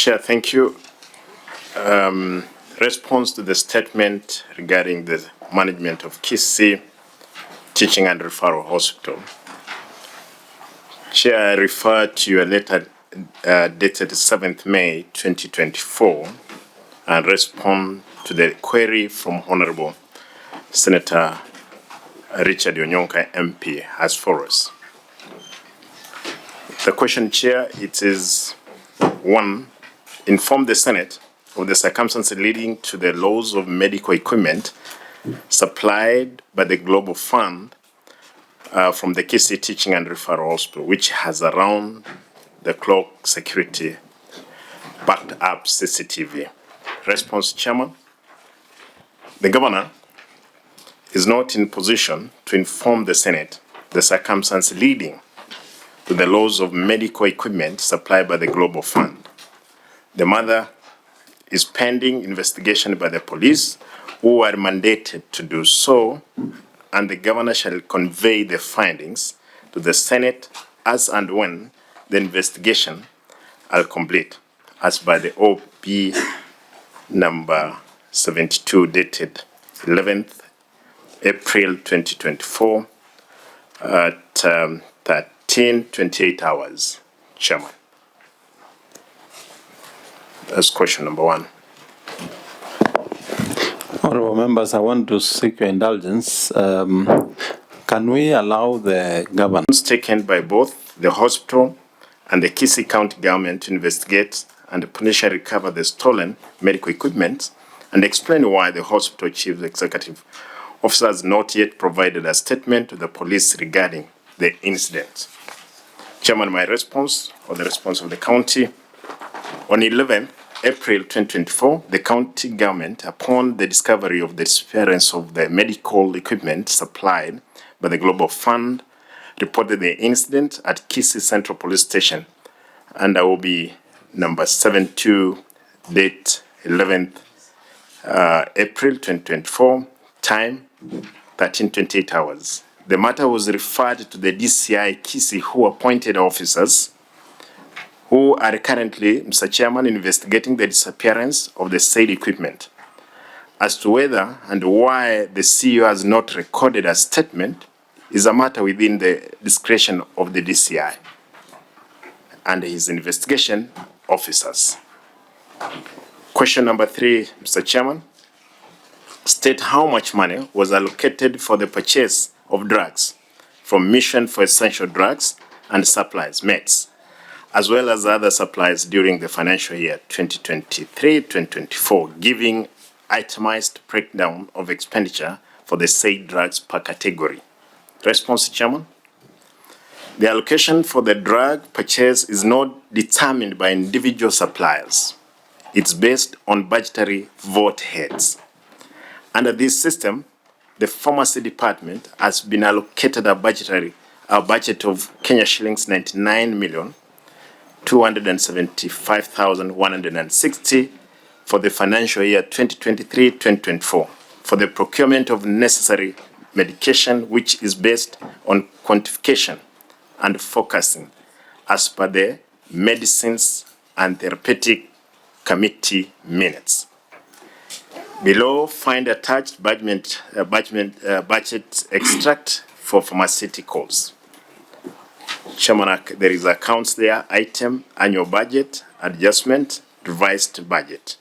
Chair, thank you. Response to the statement regarding the management of Kisii Teaching and Referral Hospital. Chair, I refer to your letter dated 7th May 2024 and respond to the query from Honorable Senator Richard Onyonka MP as follows. The question, Chair, it is 1. Inform the Senate of the circumstances leading to the loss of medical equipment supplied by the Global Fund from the Kisii Teaching and Referral Hospital, which has around-the-clock security backed up CCTV. Response, Chairman. The Governor is not in position to inform the Senate the circumstances leading to the loss of medical equipment supplied by the Global Fund. The matter is pending investigation by the police, who are mandated to do so, and the Governor shall convey the findings to the Senate as and when the investigation are complete, as by the OP number 72 dated 11th April 2024 at 13:28 hours. Chairman. That's question number 1. Honorable members, I want to seek your indulgence. Can we allow the governor Taken by both the hospital and the Kisii County government to investigate and potentially recover the stolen medical equipment and explain why the hospital chief executive officer has not yet provided a statement to the police regarding the incident. Chairman, my response, or the response of the county, on 11th April 2024, the county government, upon the discovery of the disappearance of the medical equipment supplied by the Global Fund, reported the incident at Kisii Central Police Station, and I will be number 72, date 11th April 2024, time 13:28 hours. The matter was referred to the DCI Kisii, who appointed officers who are currently, Mr. Chairman, investigating the disappearance of the said equipment. As to whether and why the CEO has not recorded a statement is a matter within the discretion of the DCI and his investigation officers. Question number 3, Mr. Chairman. State how much money was allocated for the purchase of drugs from Mission for Essential Drugs and Supplies, METS, as well as other supplies during the financial year 2023-2024, giving itemized breakdown of expenditure for the said drugs per category. Response, Chairman. The allocation for the drug purchase is not determined by individual suppliers. It's based on budgetary vote heads. Under this system, the pharmacy department has been allocated a budget of Kenya shillings 99,275,160 for the financial year 2023-2024 for the procurement of necessary medication, which is based on quantification and focusing as per the Medicines and Therapeutic Committee minutes. Below, find attached budget extract for pharmaceuticals. Chairman, there is accounts there, item, annual budget, adjustment, revised budget.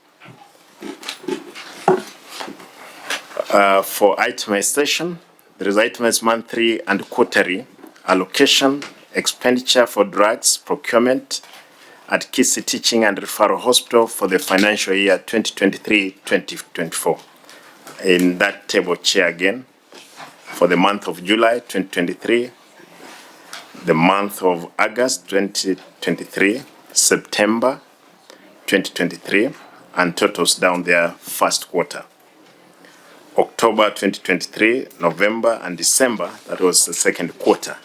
For itemization, there is itemized monthly and quarterly allocation, expenditure for drugs, procurement at Kisii Teaching and Referral Hospital for the financial year 2023-2024. In that table, Chair, again, for the month of July 2023, the month of August 2023, September 2023, and totals down there first quarter. October 2023, November, and December, that was the second quarter.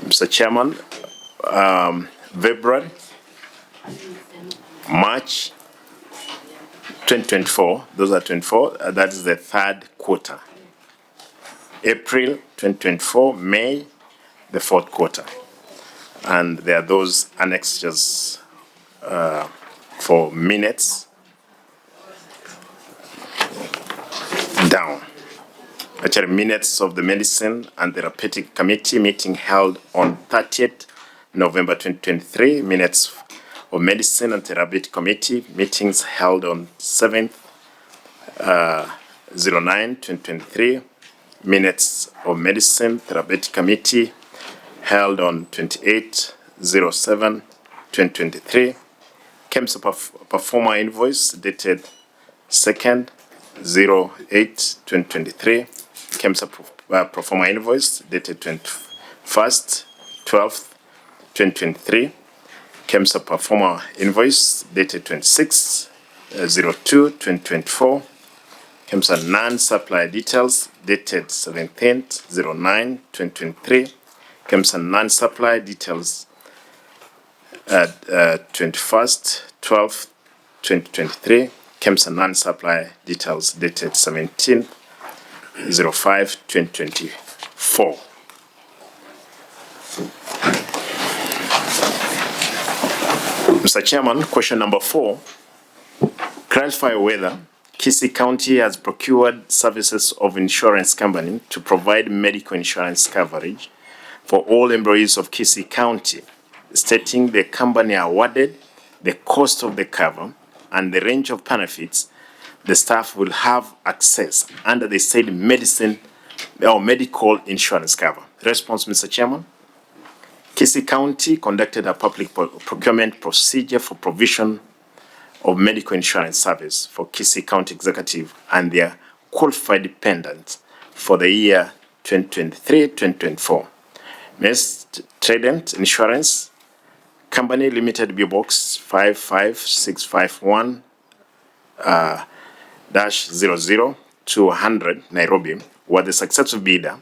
Mr. Chairman, February, March 2024, those are 24, that is the third quarter. April 2024, May, the fourth quarter. And there are those annexures for minutes down. Actually, minutes of the Medicine and Therapeutic Committee meeting held on 30th November 2023, minutes of Medicine and Therapeutic Committee meetings held on 7th 09/2023, minutes of Medicine Therapeutic Committee held on 28/07/2023, KEMSA performer invoice dated 2nd 08/2023, KEMSA performer invoice dated 21st 12th 2023, KEMSA performer invoice dated 26 02/2024, KEMSA non-supply details dated 17th 09/2023, KEMSA non-supply details 21st 12th 2023, KEMSA non-supply details dated 17th 05/2024. Mr. Chairman, question number 4. Clarify whether Kisii County has procured services of insurance company to provide medical insurance coverage for all employees of Kisii County, stating the company awarded the cost of the cover and the range of benefits the staff will have access under the said medicine or medical insurance cover. Response, Mr. Chairman. Kisii County conducted a public procurement procedure for provision of medical insurance service for Kisii County Executive and their qualified dependents for the year 2023-2024. Next, Trident Insurance Company Limited, BO Box 55651 -00 to 100 Nairobi, were the successful bidder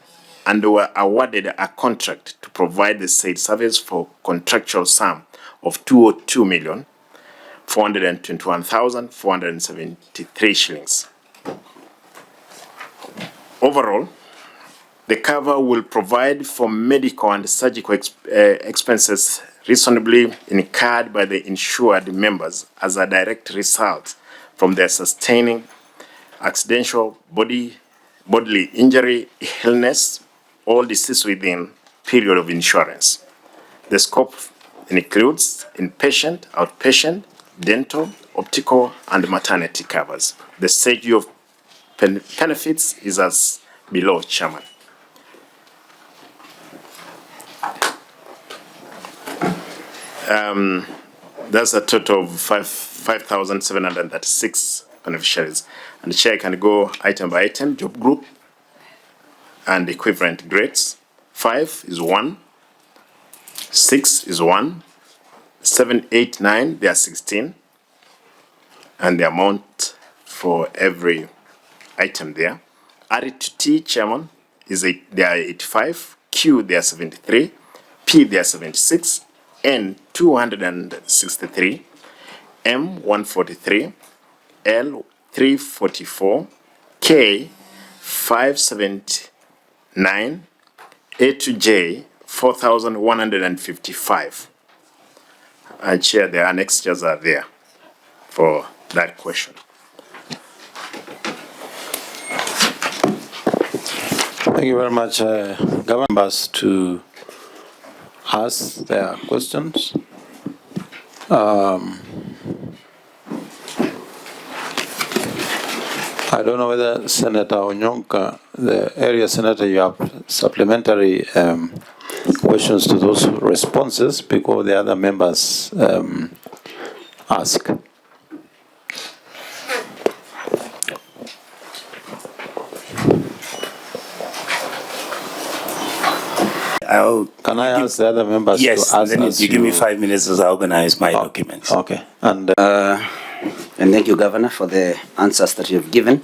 and were awarded a contract to provide the said service for contractual sum of 202,421,473 shillings. Overall, the cover will provide for medical and surgical expenses reasonably incurred by the insured members as a direct result from their sustaining accidental bodily injury, illness, or disease within period of insurance. The scope includes inpatient, outpatient, dental, optical, and maternity covers. The schedule of benefits is as below, Chairman. That's a total of 5,736 beneficiaries. And the Chair can go item by item, job group, and equivalent grades. 5 is 1, 6 is 1, 7, 8, 9, they are 16, and the amount for every item there. R to T, Chairman, they are 85, Q, they are 73, P, they are 76, N, 263, M, 143, L, 344, K, 579, A to J, 4,155. And Chair, the annexures are there for that question. Thank you very much, Governor. Members to ask their questions. I don't know whether Senator Onyonka, the area senator, you have supplementary questions to those responses because the other members ask. Can I ask the other members to ask? Yes, then you give me 5 minutes as I organize my documents. Okay. And thank you, Governor, for the answers that you've given.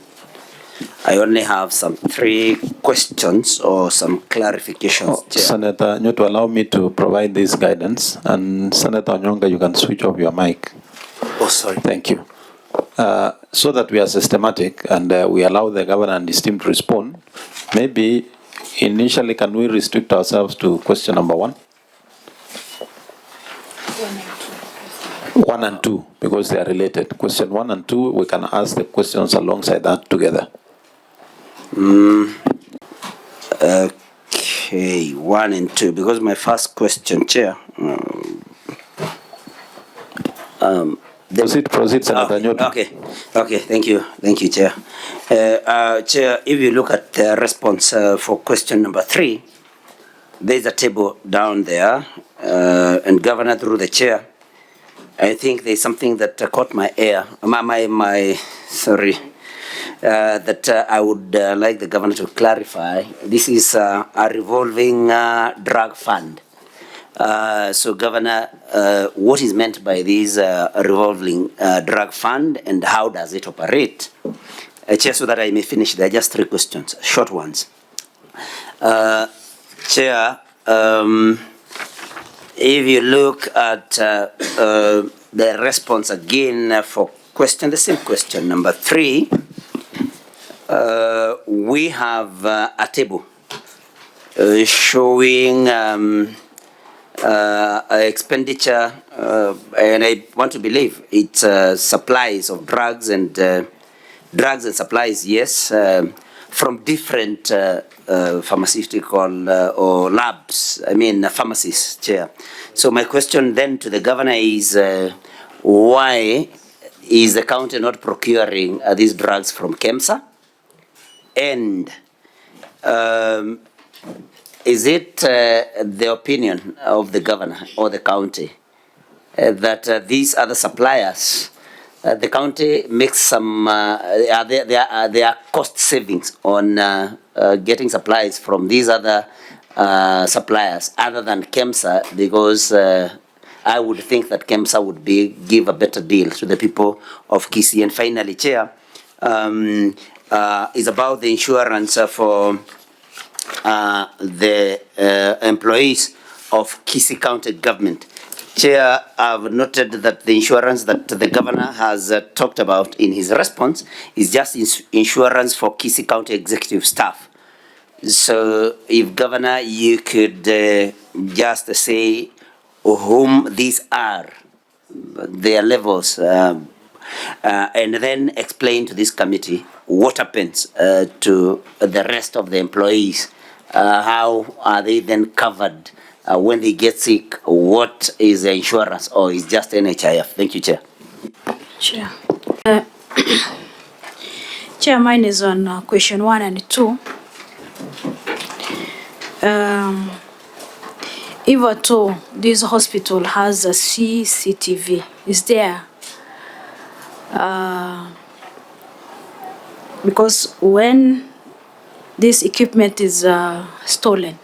I only have some 3 questions or some clarifications. Senator Nyoto, allow me to provide this guidance. And Senator Onyonka, you can switch off your mic. Oh, sorry. Thank you. So that we are systematic and we allow the Governor and his team to respond, maybe initially can we restrict ourselves to question number 1? 1 and 2, because they are related. Question 1 and 2, we can ask the questions alongside that together. Okay, 1 and 2, because my first question, Chair. Proceed, Senator Nyoto. Okay, thank you, Chair. Chair, if you look at the response for question number 3, there's a table down there, and Governor, through the Chair, I think there's something that caught my ear, that I would like the Governor to clarify. This is a revolving drug fund. So, Governor, what is meant by this revolving drug fund, and how does it operate? Chair, so that I may finish, there are just 3 questions, short ones. Chair, if you look at the response again for the same question, number 3, we have a table showing expenditure, and I want to believe it's supplies of drugs and supplies, yes, from different pharmaceutical or labs, pharmacies, Chair. So my question then to the Governor is, why is the county not procuring these drugs from KEMSA? And is it the opinion of the Governor or the county that these other suppliers, the county makes some, there are cost savings on getting supplies from these other suppliers other than KEMSA, because I would think that KEMSA would give a better deal to the people of Kisii. And finally, Chair, is about the insurance for the employees of Kisii County government. Chair, I've noted that the insurance that the Governor has talked about in his response is just insurance for Kisii County executive staff. So, if Governor, you could just say whom these are, their levels, and then explain to this committee what happens to the rest of the employees. How are they then covered when they get sick? What is the insurance, or is just NHIF? Thank you, Chair. Chair. Chair, mine is on question 1 and 2. If at all this hospital has a CCTV, is there? Because when this equipment is stolen,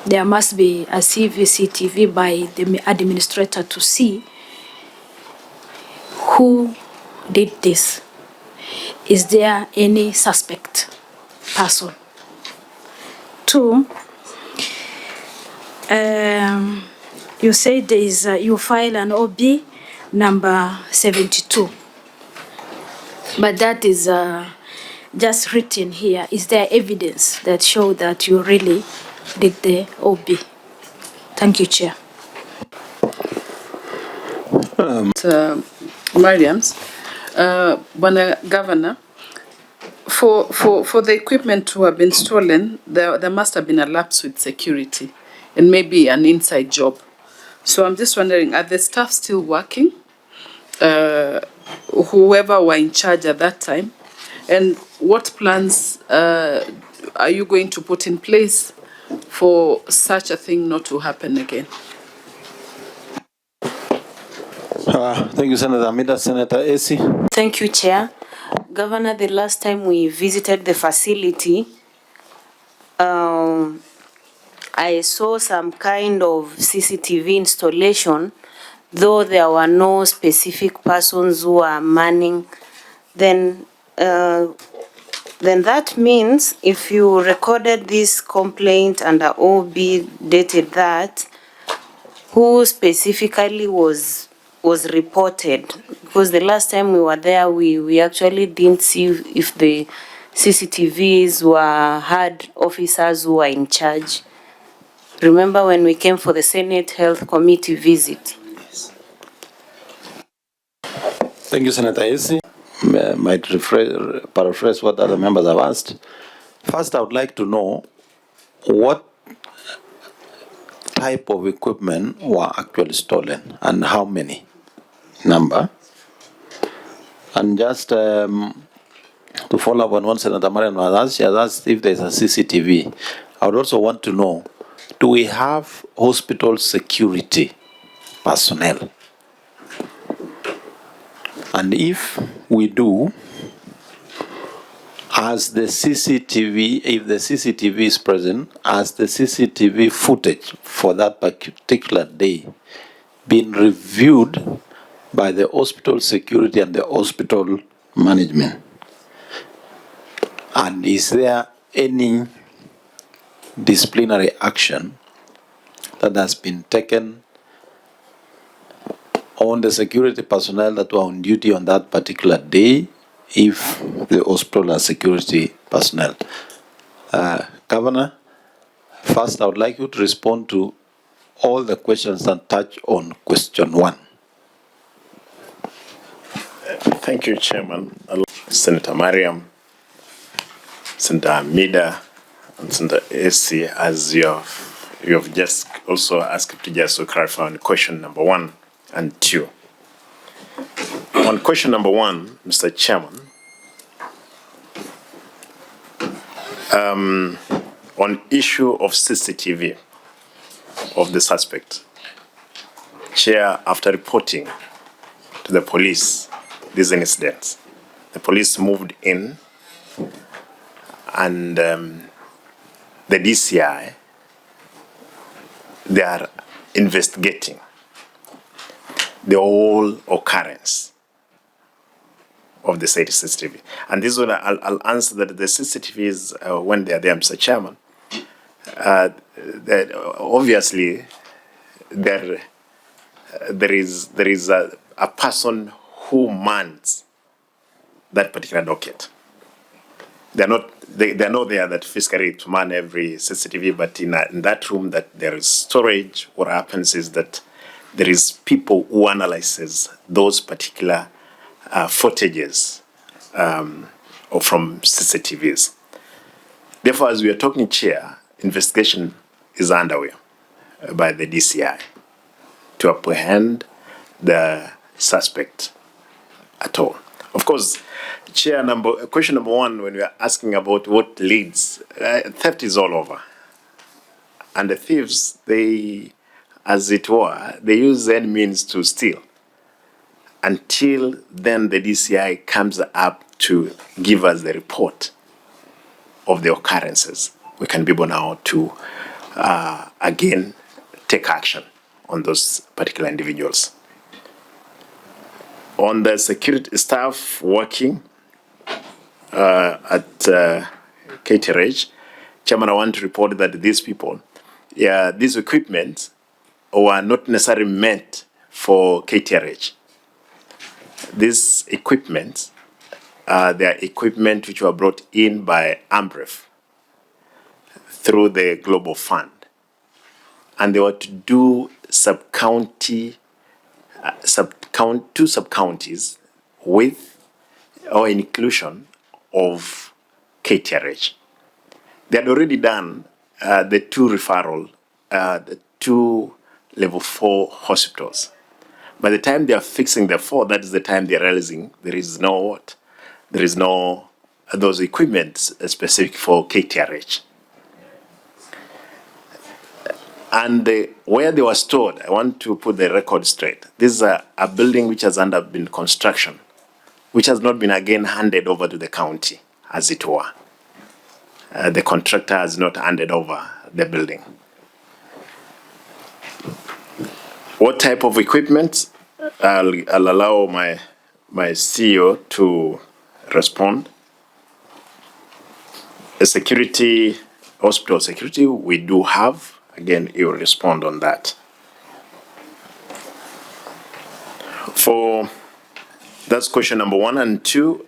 there must be a CCTV by the administrator to see who did this. Is there any suspect person? 2, you say there is you file an OB number 72, but that is just written here. Is there evidence that show that you really did the OB? Thank you, Chair. Mariams, Governor, for the equipment to have been stolen, there must have been a lapse with security and maybe an inside job. So I'm just wondering, are the staff still working? Whoever were in charge at that time, and what plans are you going to put in place for such a thing not to happen again? Thank you, Senator Amida. Senator Esi. Thank you, Chair. Governor, the last time we visited the facility, I saw some kind of CCTV installation, though there were no specific persons who are manning. Then that means if you recorded this complaint under OB dated that, who specifically was reported? Because the last time we were there, we actually didn't see if the CCTVs had officers who were in charge. Remember when we came for the Senate Health Committee visit? Thank you, Senator Esi. Might paraphrase what other members have asked. First, I would like to know what type of equipment were actually stolen and how many number. And just to follow up on what Senator Marian was asked, she has asked if there's a CCTV. I would also want to know, do we have hospital security personnel? And if we do, as the CCTV, if the CCTV is present, as the CCTV footage for that particular day been reviewed by the hospital security and the hospital management? And is there any disciplinary action that has been taken on the security personnel that were on duty on that particular day, if the hospital has security personnel? Governor, first I would like you to respond to all the questions and touch on question 1. Thank you, Chairman. Senator Mariam, Senator Amida, and Senator Esi, as you have just also asked to just to clarify on question number 1 and 2. On question number 1, Mr. Chairman, on issue of CCTV of the suspect, Chair, after reporting to the police these incidents, the police moved in and the DCI, they are investigating the whole occurrence of the said CCTV. And this one, I'll answer that the CCTVs, when they are there, Mr. Chairman, that obviously there is a person who mans that particular docket. They're not there that physically to man every CCTV, but in that room that there is storage. What happens is that there is people who analyzes those particular footages from CCTVs. Therefore, as we are talking, Chair, investigation is underway by the DCI to apprehend the suspect at all. Of course, Chair, question number 1, when we are asking about what leads, theft is all over. And the thieves, they, as it were, they use any means to steal. Until then, the DCI comes up to give us the report of the occurrences. We can be able now to, again, take action on those particular individuals. On the security staff working at KTRH, Chairman, I want to report that these people, these equipment were not necessarily meant for KTRH. These equipment, they are equipment which were brought in by AMREF through the Global Fund. And they were to do sub-county, two sub-counties with or inclusion of KTRH. They had already done the 2 referral, the 2 level 4 hospitals. By the time they are fixing the 4, that is the time they are realizing there is no what? There is no those equipment specific for KTRH. And where they were stored, I want to put the record straight. This is a building which has been construction, which has not been again handed over to the county, as it were. The contractor has not handed over the building. What type of equipment? I'll allow my CEO to respond. The security, hospital security, we do have. Again, he will respond on that. That's question number 1 and 2,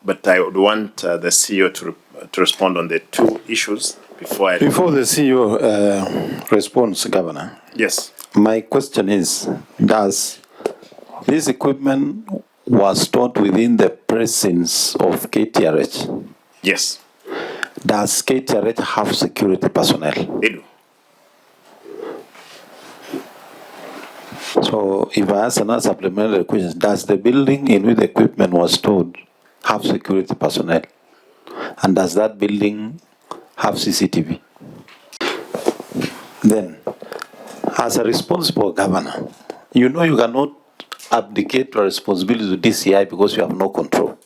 but I would want the CEO to respond on the 2 issues before the CEO responds, Governor. Yes. My question is, does this equipment was stored within the presence of KTRH. Yes, Does KTRH have security personnel? they do. So if I ask another supplementary question, does the building in which the equipment was stored have security personnel? And does that building have CCTV? Then, as a responsible governor, you know you cannot abdicate your responsibility to DCI because you have no control.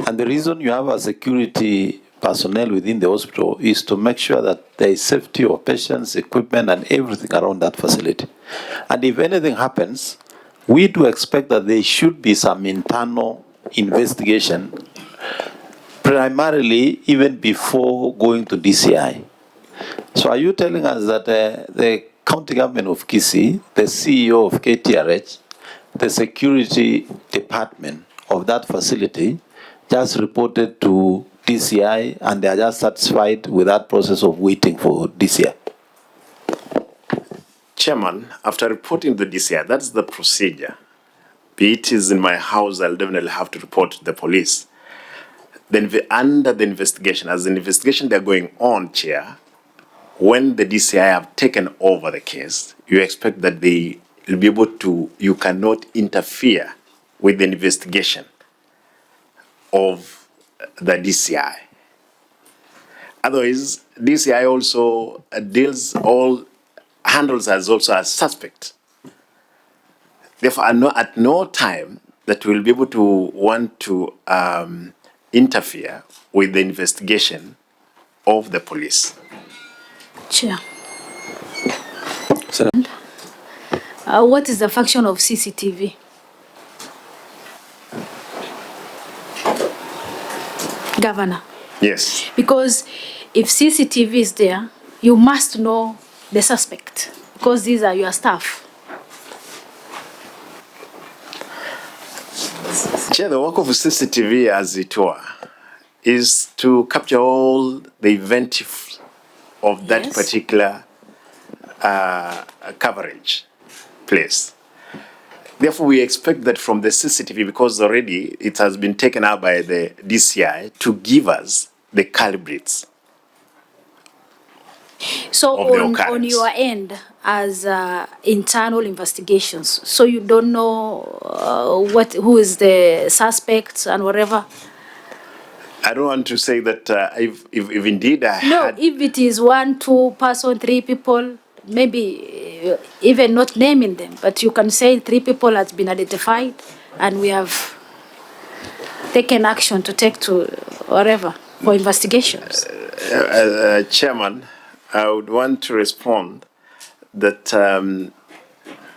And the reason you have a security personnel within the hospital is to make sure that there is safety of patients, equipment, and everything around that facility. And if anything happens, we do expect that there should be some internal investigation, primarily even before going to DCI. So are you telling us that the county government of Kisii, the CEO of KTRH, the security department of that facility just reported to DCI and they are just satisfied with that process of waiting for DCI? Chairman, after reporting to the DCI, that's the procedure. Be it is in my house, I'll definitely have to report to the police. Then under the investigation, as an investigation they're going on, Chair, when the DCI have taken over the case, you expect that they will be able to, you cannot interfere with the investigation of the DCI. Otherwise, DCI also handles as also as suspect. Therefore, at no time that we'll be able to want to interfere with the investigation of the police. Chair. What is the function of CCTV? Governor. Yes. Because if CCTV is there, you must know the suspect because these are your staff. Chair, the work of CCTV, as it were, is to capture all the event of that Yes. particular coverage place. Therefore, we expect that from the CCTV, because already it has been taken out by the DCI, to give us the calibrates. So Of the on occurrence. your end, as internal investigations, so you don't know who is the suspect and whatever? I don't want to say that if indeed I No, had... if it is 1, 2 person, 3 people, maybe even not naming them, but you can say 3 people has been identified and we have taken action to take to whatever for investigations. Chairman, I would want to respond that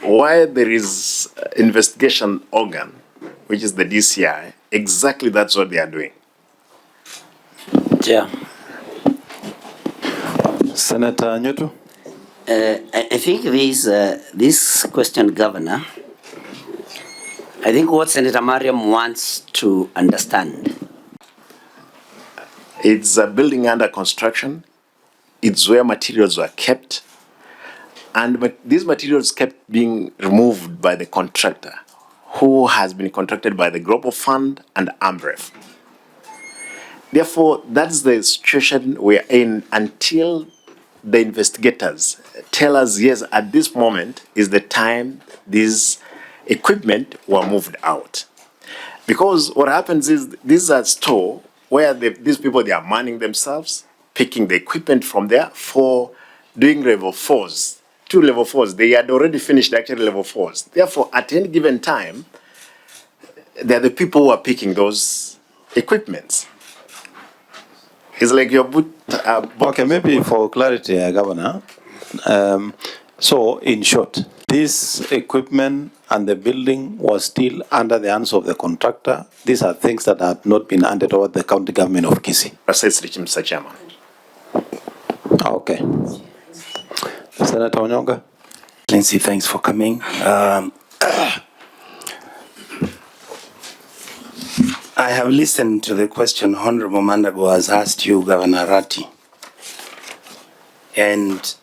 why there is investigation organ, which is the DCI, exactly that's what they are doing. Chair. Senator Nyoto? I think this question, Governor, I think what Senator Mariam wants to understand. It's a building under construction. It's where materials were kept. And these materials kept being removed by the contractor, who has been contracted by the Global Fund and AMREF. Therefore, that's the situation we're in until the investigators tell us, yes, at this moment is the time these equipment were moved out. Because what happens is, this is a store where these people, they are manning themselves, picking the equipment from there for doing level 4s, 2 level 4s. They had already finished actually level 4s. Therefore, at any given time, they're the people who are picking those equipments. It's like your Okay, maybe for clarity, Governor. So, in short, this equipment and the building was still under the hands of the contractor. These are things that have not been handed over to the county government of Kisii. Precisely, Mr. Chairman. Okay. Senator Onyonka? Lindsay, thanks for coming. I have listened to the question Honorable Mandago has asked you, Governor Arati. And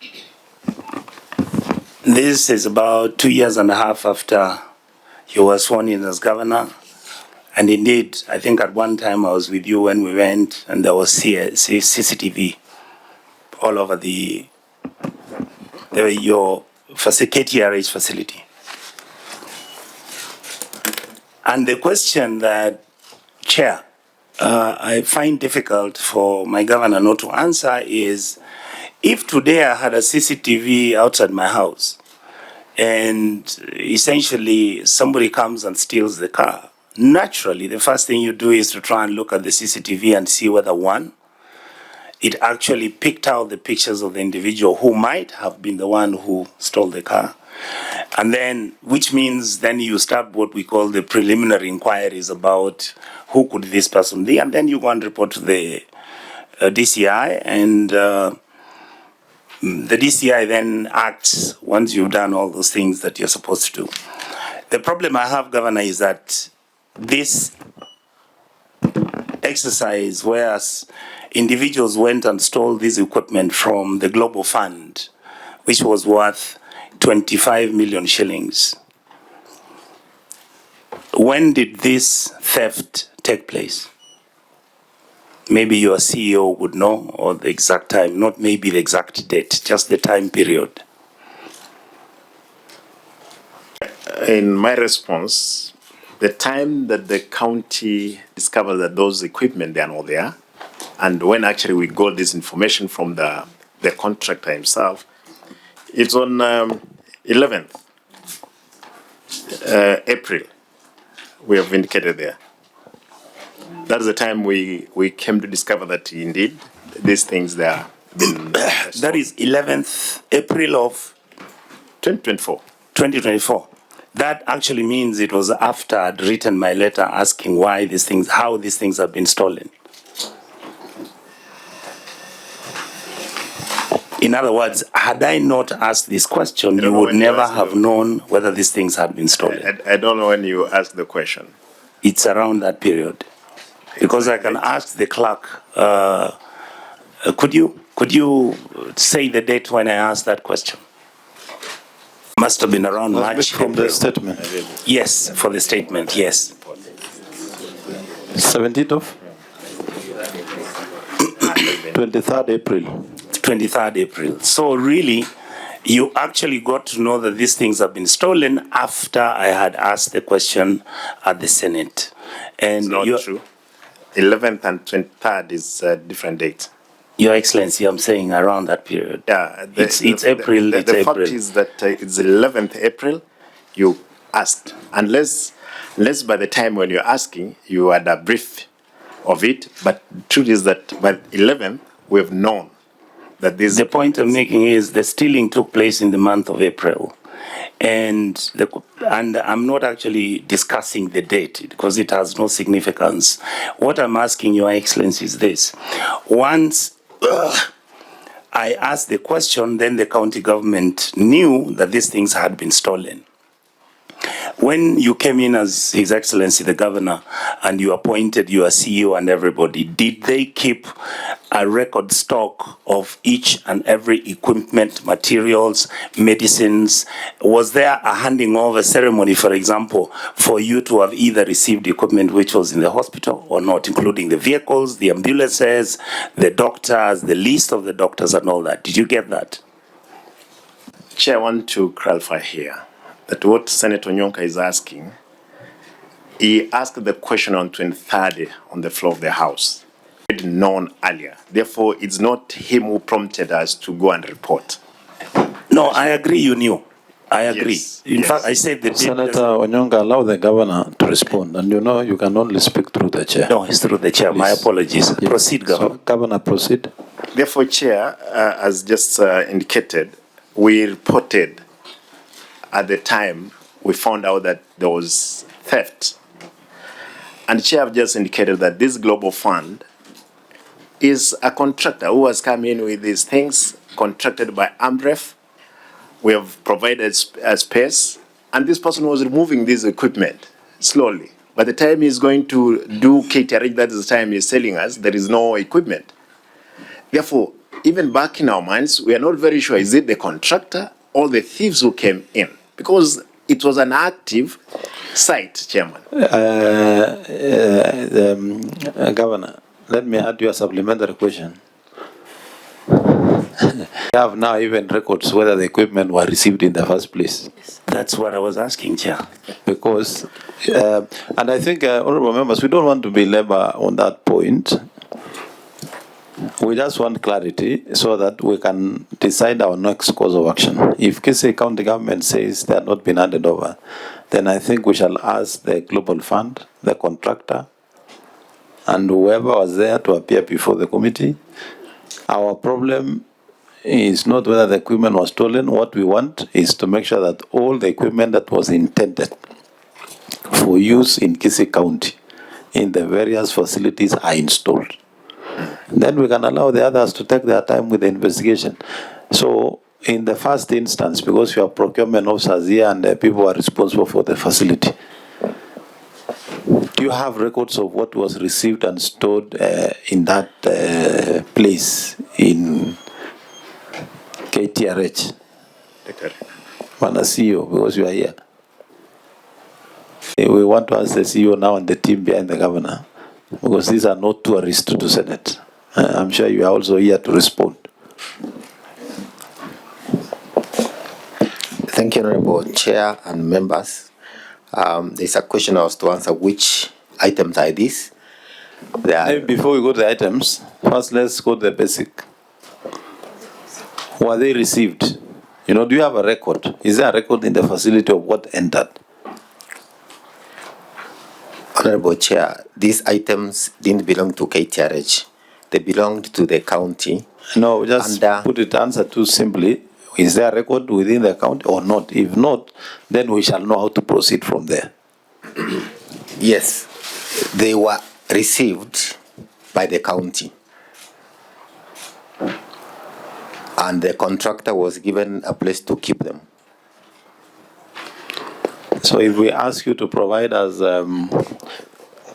this is about 2.5 years after You were sworn in as governor. And indeed, I think at one time I was with you when we went, and there was CCTV all over your KTRH facility. And the question that, Chair, I find difficult for my governor not to answer is, if today I had a CCTV outside my house, and essentially somebody comes and steals the car, naturally, the first thing you do is to try and look at the CCTV and see whether, one, it actually picked out the pictures of the individual who might have been the one who stole the car. And then, which means then you start what we call the preliminary inquiries about who could this person be, and then you go and report to the DCI, and the DCI then acts once you've done all those things that you're supposed to do. The problem I have, Governor, is that this exercise, whereas individuals went and stole this equipment from the Global Fund, which was worth 25 million shillings. When did this theft take place? Maybe your CEO would know, or the exact time, not maybe the exact date, just the time period. In my response, the time that the county discovered that those equipment, they are not there, and when actually we got this information from the contractor himself, it's on 11th April, we have indicated there. That's the time we came to discover that indeed these things they are been. That is 11th April of 2024. 2024. That actually means it was after I'd written my letter asking why these things, how these things have been stolen. In other words, had I not asked this question, you would never have known whether these things had been stolen. I don't know when you asked the question. It's around that period. Because I can ask the clerk, could you say the date when I asked that question? Must have been around March. From the statement. Yes, for the statement, yes. 17th of? 23rd April. 23rd April. So really, you actually got to know that these things have been stolen after I had asked the question at the Senate. And It's not true. 11th and 23rd is a different date. Your Excellency, I'm saying around that period. Yeah, it's April. The fact is that it's 11th April. You asked, unless by the time when you're asking, you had a brief of it. But the truth is that by 11th, we've known that this. The point I'm making is the stealing took place in the month of April. And I'm not actually discussing the date because it has no significance. What I'm asking Your Excellency is this. Once I asked the question, then the county government knew that these things had been stolen. When you came in as His Excellency the Governor and you appointed your CEO and everybody, did they keep a record stock of each and every equipment, materials, medicines? Was there a handing over ceremony, for example, for you to have either received equipment which was in the hospital or not, including the vehicles, the ambulances, the doctors, the list of the doctors and all that? Did you get that? Chair, I want to clarify here that what Senator Onyonka is asking, he asked the question on 23rd on the floor of the House. It known earlier. Therefore, it's not him who prompted us to go and report. No, I agree you knew. I agree. Yes, in fact, I said that Senator Onyonka, allow the governor to respond. And you know, you can only speak through the chair. No, it's through the chair. My apologies. Yes. Proceed, Governor. So, Governor, proceed. Therefore, Chair, as just indicated, we reported at the time we found out that there was theft. And the Chair have just indicated that this Global Fund is a contractor who has come in with these things, contracted by AMREF. We have provided a space, and this person was removing this equipment slowly. By the time he's going to do KTRH, that is the time he's telling us there is no equipment. Therefore, even back in our minds, we are not very sure, is it the contractor or the thieves who came in? Because it was an active site, Chairman. Governor, let me add you a supplementary question. We have now even records whether the equipment were received in the first place. That's what I was asking, Chair. Because, and I think, honorable members, we don't want to belabor on that point. We just want clarity so that we can decide our next course of action. If Kisii County government says they have not been handed over, then I think we shall ask the Global Fund, the contractor, and whoever was there to appear before the committee. Our problem is not whether the equipment was stolen. What we want is to make sure that all the equipment that was intended for use in Kisii County in the various facilities are installed. Then we can allow the others to take their time with the investigation. So in the first instance, because you have procurement officers here and the people who are responsible for the facility, do you have records of what was received and stored in that place in KTRH? Mana CEO, because you are here. We want to ask the CEO now and the team behind the governor, because these are not tourists to the Senate. I'm sure you are also here to respond. Thank you, Honorable Chair and members. There's a question I was to answer. Which items are these? Before we go to the items, first let's go to the basic. Were they received? You know, do you have a record? Is there a record in the facility of what entered? Honorable Chair, these items didn't belong to KTRH. They belonged to the county. No, just put it, answer too simply. Is there a record within the county or not? If not, then we shall know how to proceed from there. Yes, they were received by the county. And the contractor was given a place to keep them. So if we ask you to provide us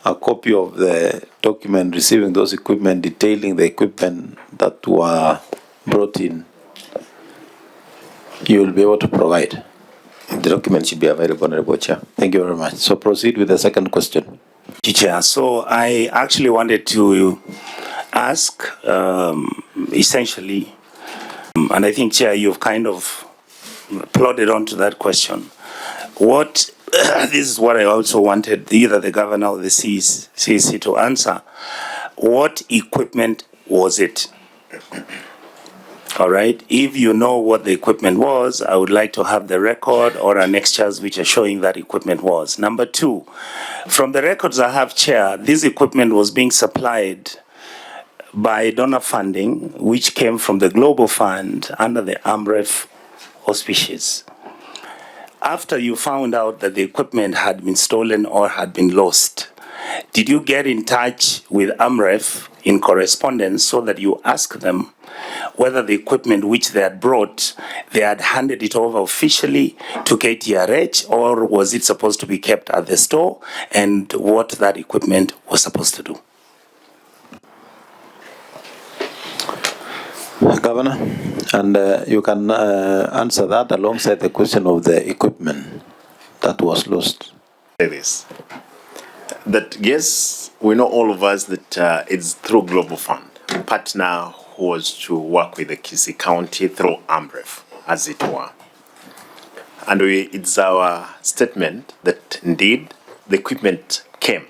a copy of the document receiving those equipment, detailing the equipment that were brought in, you will be able to provide. The document should be available, Honorable Chair. Thank you very much. So proceed with the second question. Chair, so I actually wanted to ask, essentially, and I think, Chair, you've kind of plodded onto that question. What, this is what I also wanted either the governor or the CEC to answer. What equipment was it? All right, if you know what the equipment was, I would like to have the record or annexures which are showing that equipment was. Number two, from the records I have, Chair, this equipment was being supplied by donor funding, which came from the Global Fund under the AMREF auspices. After you found out that the equipment had been stolen or had been lost, did you get in touch with AMREF in correspondence so that you ask them whether the equipment which they had brought, they had handed it over officially to KTRH, or was it supposed to be kept at the store, and what that equipment was supposed to do? Governor, and you can answer that alongside the question of the equipment that was lost. This. That yes, we know all of us that it's through Global Fund. Partner who was to work with the Kisii County through AMREF, as it were. And it's our statement that indeed the equipment came.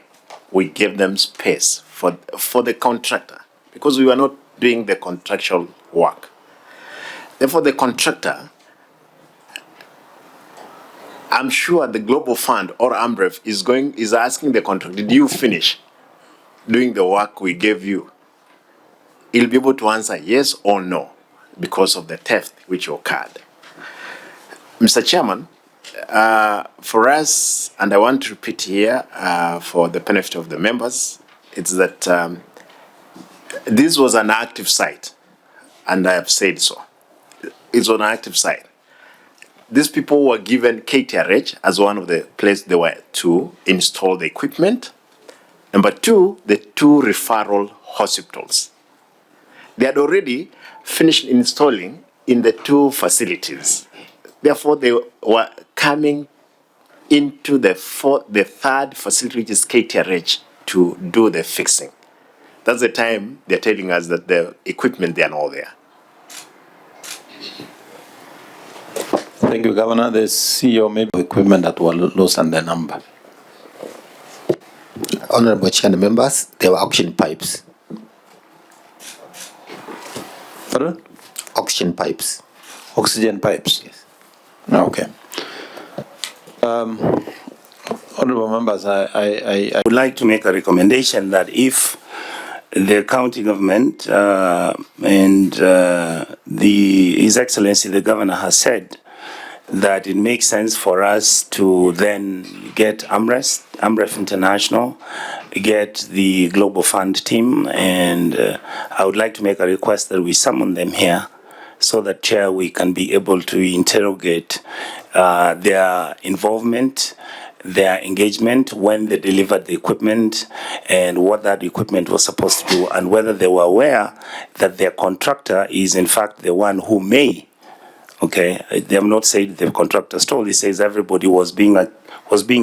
We gave them space for the contractor because we were not doing the contractual work. Therefore, the contractor, I'm sure the Global Fund or AMREF is asking the contractor, did you finish doing the work we gave you? He'll be able to answer yes or no because of the theft which occurred. Mr. Chairman, for us, and I want to repeat here for the benefit of the members, it's that this was an active site, and I have said so. It's an active site. These people were given KTRH as one of the places they were to install the equipment. Number two, the two referral hospitals. They had already finished installing in the two facilities. Therefore, they were coming into the third facility, which is KTRH, to do the fixing. That's the time they're telling us that the equipment, they are not there. Thank you, Governor. The CEO maybe equipment that were lost and the number. Honorable Chair and members, there were auction pipes. Pardon? Auction pipes. Oxygen pipes? Yes. Okay. Honorable members, I would like to make a recommendation that if the county government and His Excellency the Governor has said that it makes sense for us to then get AMREF International, get the Global Fund team, and I would like to make a request that we summon them here so that, Chair, we can be able to interrogate their involvement, their engagement when they delivered the equipment and what that equipment was supposed to do, and whether they were aware that their contractor is in fact the one who may. Okay, they have not said the contractor stole. He says everybody was being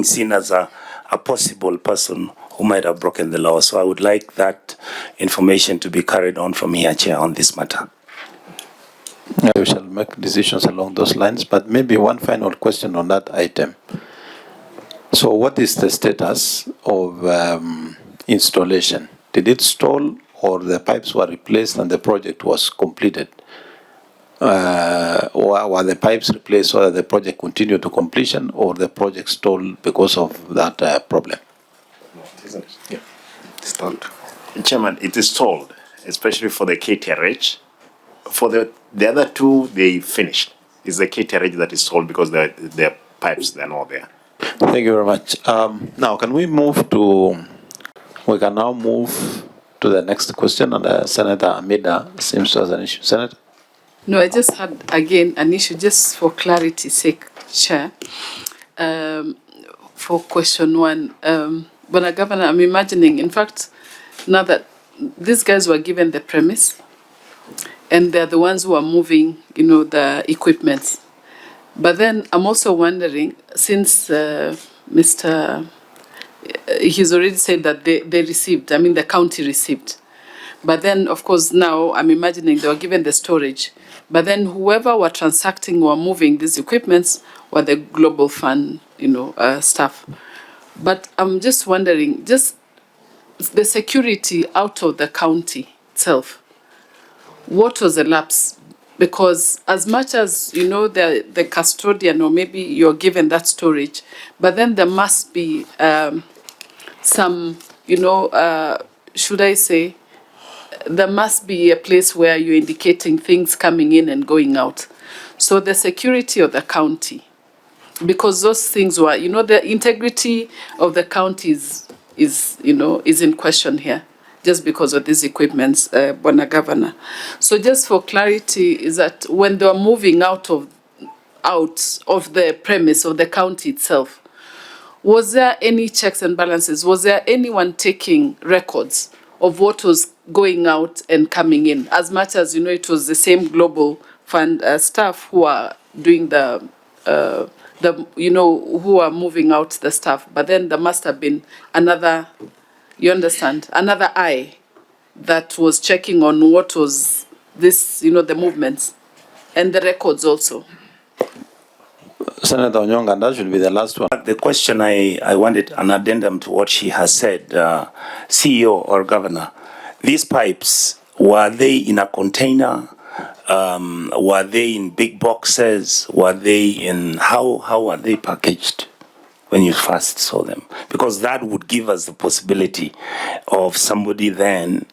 seen as a possible person who might have broken the law. So I would like that information to be carried on from here, Chair, on this matter. we shall make decisions along those lines, but maybe one final question on that item. So what is the status of installation? Did it stall, or the pipes were replaced and the project was completed? Or were the pipes replaced so that the project continued to completion, or the project stalled because of that problem? Isn't it? Yeah. Stalled. Chairman, it is stalled, especially for the KTRH. For the other two, they finished. It's the KTRH that is stalled because the pipes, they're not there. Thank you very much. Now, can we can now move to the next question, and Senator Amida seems to have an issue. Senator? No, I just had, again, an issue, just for clarity's sake, Chair. For question one, but Governor, I'm imagining, in fact, now that these guys were given the premise, and they're the ones who are moving, the equipment. But then I'm also wondering, since he's already said that they received, the county received. But then, of course, now I'm imagining they were given the storage. But then whoever were transacting or moving these equipments were the Global Fund, staff. But I'm just wondering, just the security out of the county itself, what was the lapse? Because as much as, the custodian, or maybe you're given that storage, but then there must be some, should I say, there must be a place where you're indicating things coming in and going out. So the security of the county, because those things were, the integrity of the county is in question here, just because of these equipments, Governor. So just for clarity, is that when they were moving out of the premise of the county itself, was there any checks and balances? Was there anyone taking records of what was going out and coming in? As much as, it was the same Global Fund staff who are doing who are moving out the stuff. But then there must have been another, another eye that was checking on what was this, the movements and the records also. Senator Onyonka, and that should be the last one. The question I wanted an addendum to what she has said, CEO or Governor. These pipes, were they in a container? Were they in big boxes? Were they in, how were they packaged when you first saw them? Because that would give us the possibility of somebody then,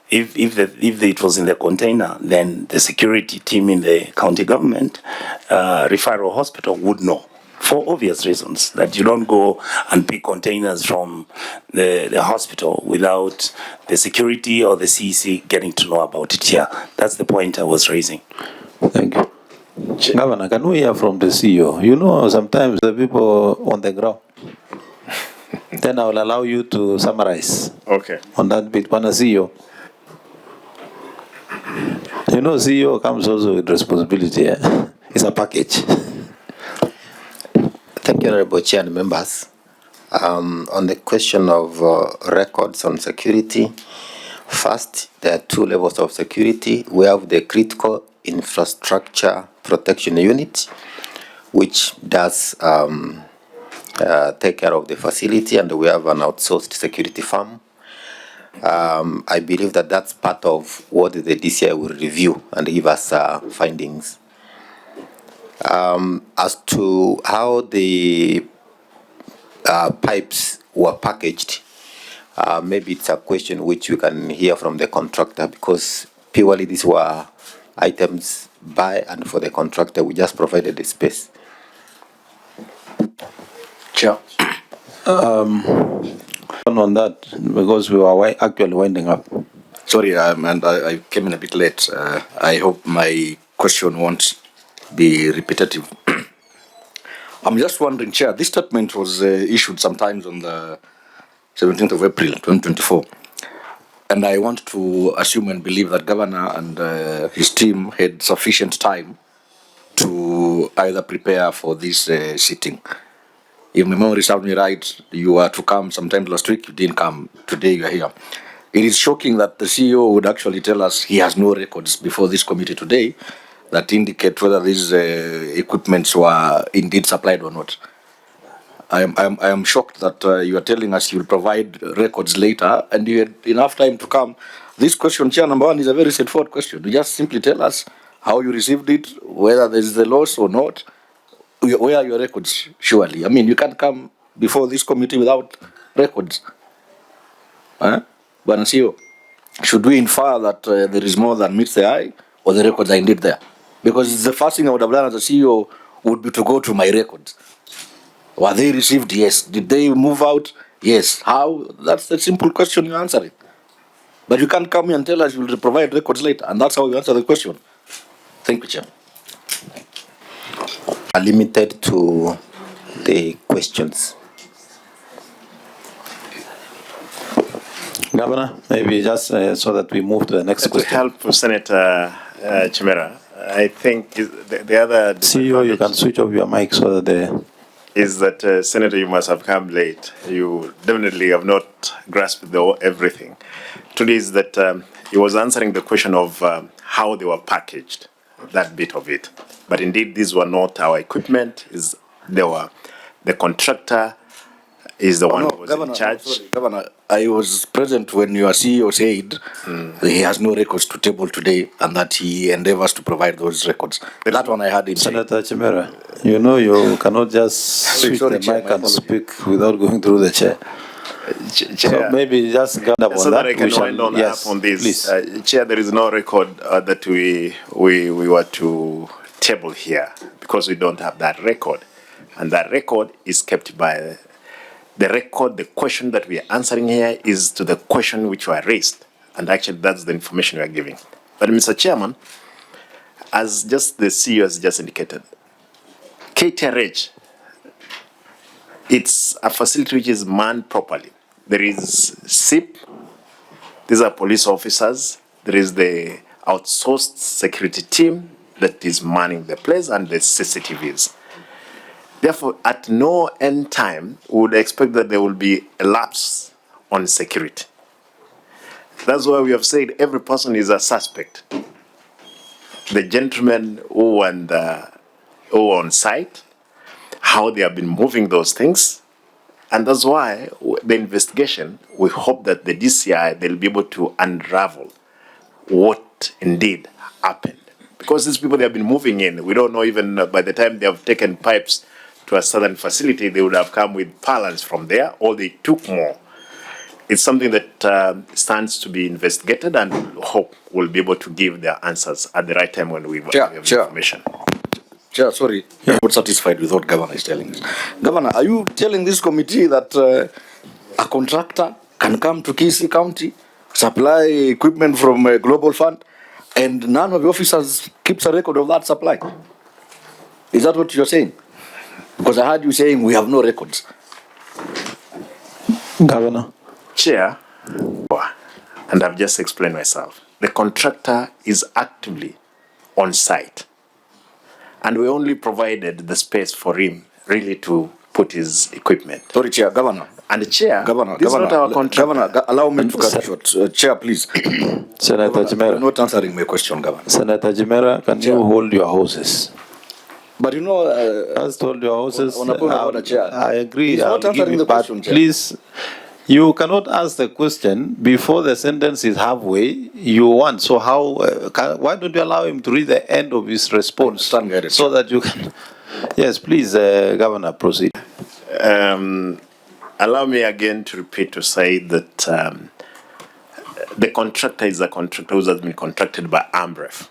if it was in the container, then the security team in the county government, referral hospital would know, for obvious reasons, that you don't go and pick containers from the hospital without the security or the CEC getting to know about it here. That's the point I was raising. Thank you. Governor, can we hear from the CEO? Sometimes the people on the ground. Then I will allow you to summarize. Okay. On that bit, CEO. CEO comes also with responsibility. It's a package. Thank Thank you, Honorable Chair and members. On the question of records on security, first, there are two levels of security. We have the critical infrastructure protection unit, which does take care of the facility, and we have an outsourced security firm. I believe that that's part of what the DCI will review and give us findings. As to how the pipes were packaged, maybe it's a question which we can hear from the contractor, because purely these were items by and for the contractor. We just provided the space. Chair. On that, because we were actually winding up. Sorry, and I came in a bit late. I hope my question won't be repetitive. I'm just wondering, Chair, this statement was issued sometimes on the 17th of April, 2024. And I want to assume and believe that Governor and his team had sufficient time to either prepare for this sitting. If my memory serves me right, you were to come sometime last week, you didn't come. Today you are here. It is shocking that the CEO would actually tell us he has no records before this committee today that indicate whether these equipments were indeed supplied or not. I am shocked that you are telling us you will provide records later and you had enough time to come. This question, Chair, number one, is a very straightforward question. You just simply tell us how you received it, whether there is the loss or not. Where are your records, surely? I mean, you can't come before this committee without records. Bwana CEO, should we infer that there is more than meets the eye, or the records are indeed there? Because the first thing I would have done as a CEO would be to go to my records. Were they received? Yes. Did they move out? Yes. How? That's the simple question you're answering. But you can't come here and tell us you will provide records later, and that's how you answer the question. Thank you, Chair. Are limited to the questions. Governor, maybe just so that we move to the next question. To help Senator Chimera, I think the other CEO, you can switch off your mic so that the... is that, Senator, you must have come late. You definitely have not grasped everything. Today is that he was answering the question of how they were packaged, that bit of it. But indeed, these were not our equipment. The contractor is the one who was in charge. Sorry, Governor, I was present when your CEO said he has no records to table today and that he endeavors to provide those records. That one I had in Senator Chimera, you know you cannot just switch the mic and speak without going through the chair. Chair, so maybe just get up on so that. that I can wind on up on this. Chair, there is no record that we were to table here because we don't have that record. And that record is kept by the record. The question that we are answering here is to the question which were raised. And actually, that's the information we are giving. But Mr. Chairman, as just the CEO has just indicated, KTRH, it's a facility which is manned properly. There is SIP, these are police officers, there is the outsourced security team that is manning the place, and the CCTVs. Therefore, at no end time, we would expect that there will be a lapse on security. That's why we have said every person is a suspect. The gentlemen who were on site, how they have been moving those things, and that's why the investigation, we hope that the DCI, they'll be able to unravel what indeed happened. Because these people, they have been moving in. We don't know even by the time they have taken pipes to a southern facility, they would have come with pallets from there, or they took more. It's something that stands to be investigated, and hope we'll be able to give their answers at the right time when we have information. Chair, sorry, I'm not satisfied with what Governor is telling us. Governor, are you telling this committee that a contractor can come to Kisii County, supply equipment from a global fund, and none of the officers keeps a record of that supply? Is that what you're saying? Because I heard you saying we have no records. Governor. Chair, and I've just explained myself. The contractor is actively on site. And we only provided the space for him really to put his equipment. Sorry, Chair, Governor. And the Chair, Governor, this is not our contract. Governor, allow me to cut short. Chair, please. Senator You're Jimera. not answering my question, Governor. Senator Jimera, can you hold your horses? But you know, As told your horses, Chair. I agree. He's not I'll give answering you, the but question, Chair. please, you cannot ask the question before the sentence is halfway. You want, so how? Why don't you allow him to read the end of his response so that you can? Yes, please, Governor, proceed. Allow me again to repeat to say that the contractor is a contractor who has been contracted by AMREF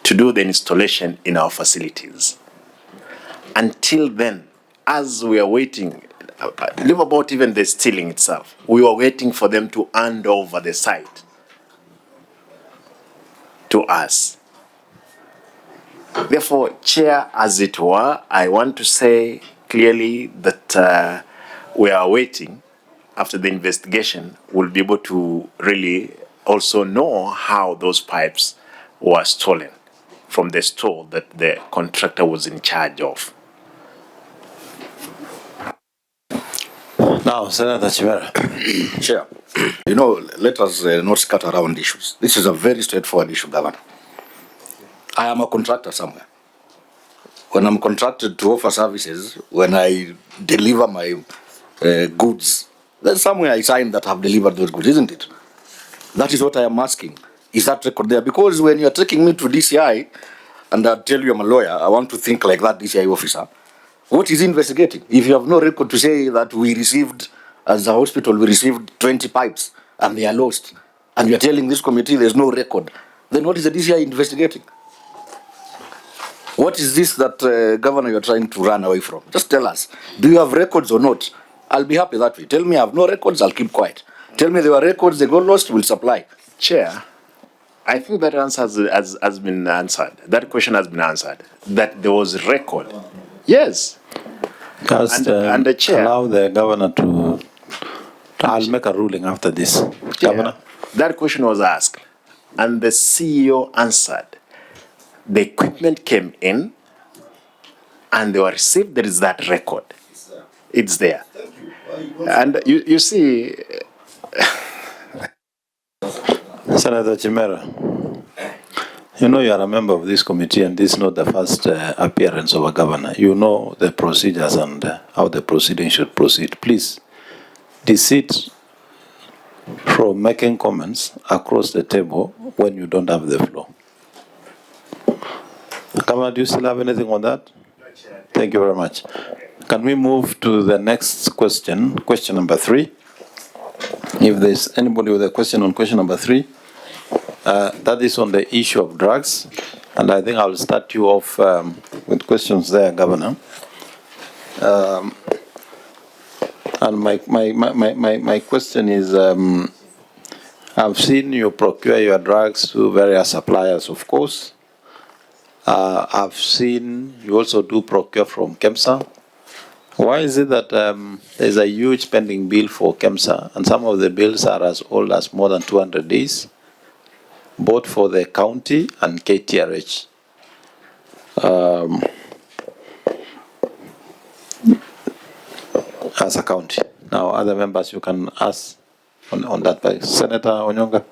to do the installation in our facilities. Until then, as we are waiting, leave about even the stealing itself, we were waiting for them to hand over the site to us. Therefore, Chair, as it were, I want to say clearly that we are waiting. After the investigation, we'll be able to really also know how those pipes were stolen from the store that the contractor was in charge of. Now, Senator Chimera. Chair, you know, let us not scatter around issues. This is a very straightforward issue, Governor. I am a contractor somewhere. When I'm contracted to offer services, when I deliver my goods, there's somewhere I sign that I've delivered those goods, isn't it? That is what I am asking. Is that record there? Because when you're taking me to DCI, and I tell you I'm a lawyer, I want to think like that DCI officer. What is investigating? If you have no record to say that we received, as a hospital, we received 20 pipes and they are lost, and you're telling this committee there's no record, then what is the DCI investigating? What is this that, Governor, you're trying to run away from? Just tell us. Do you have records or not? I'll be happy that way. Tell me I have no records, I'll keep quiet. Tell me there were records, they got lost, we'll supply. Chair, I think that answer has been answered. That question has been answered. That there was record. Yes. Just and the Chair, allow the Governor to. I'll make a ruling after this. Chair, Governor. that question was asked, and the CEO answered. The equipment came in, and they were received. There is that record. It's there. And you see. Senator Chimera, you know you are a member of this committee, and this is not the first appearance of a governor. You know the procedures and how the proceeding should proceed. Please desist from making comments across the table when you don't have the floor. Governor, do you still have anything on that? Thank you very much. Can we move to the next question, question number 3? If there's anybody with a question on question number 3, that is on the issue of drugs, and I think I'll start you off with questions there, Governor. And my question is, I've seen you procure your drugs to various suppliers, of course. I've seen you also do procure from KEMSA. Why is it that there's a huge pending bill for KEMSA, and some of the bills are as old as more than 200 days, both for the county and KTRH? As a county. Now, other members, you can ask on that. Senator Onyonka.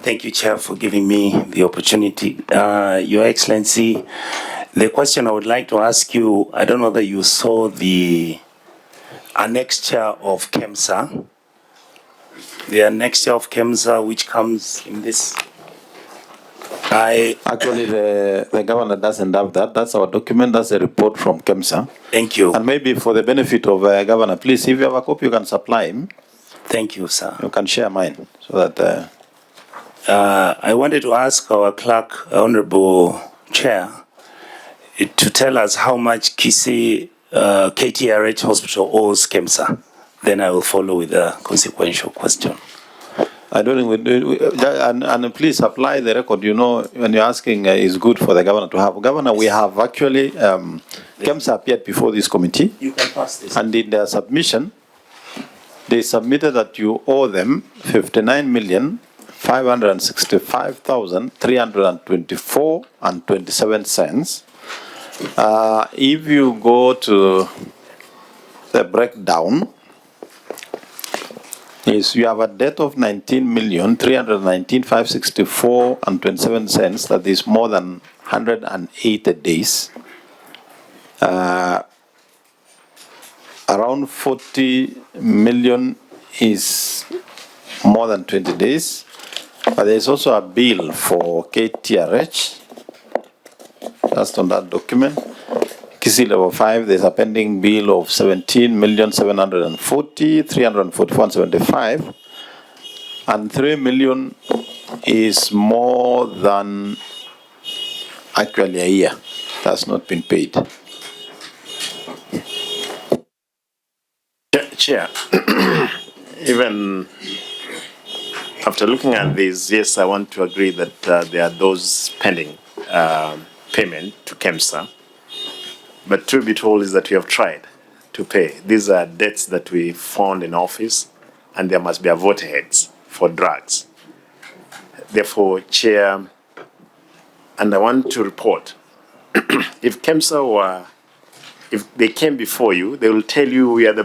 Thank you, Chair, for giving me the opportunity. Your Excellency, the question I would like to ask you, I don't know whether you saw the annexure of KEMSA. The annexure of KEMSA, which comes in this. Actually, the governor doesn't have that. That's our document. That's a report from KEMSA. Thank you. And maybe for the benefit of governor, please, if you have a copy, you can supply him. Thank you, sir. You can share mine so that. I wanted to ask our clerk, Honorable Chair, to tell us how much Kisii KTRH Hospital owes KEMSA. Then I will follow with a consequential question. I don't think we do. And please apply the record. You know, when you're asking, is good for the governor to have. Governor, we have actually, KEMSA appeared before this committee. You can pass this. And in their submission, they submitted that you owe them 59,565,324 and 27 cents. If you go to the breakdown, is you have a debt of 19,319,564 and 27 cents. That is more than 180 days. Around 40 million is more than 20 days. But there's also a bill for KTRH. That's on that document. Kisii level 5, there's a pending bill of 17,740,341.75, and 3 million is more than actually a year. That's not been paid. Chair, even after looking at this, yes, I want to agree that there are those pending payment to KEMSA. But truth be told is that we have tried to pay. These are debts that we found in office, and there must be a voter heads for drugs. Therefore, Chair, and I want to report, if KEMSA were, if they came before you, they will tell you we are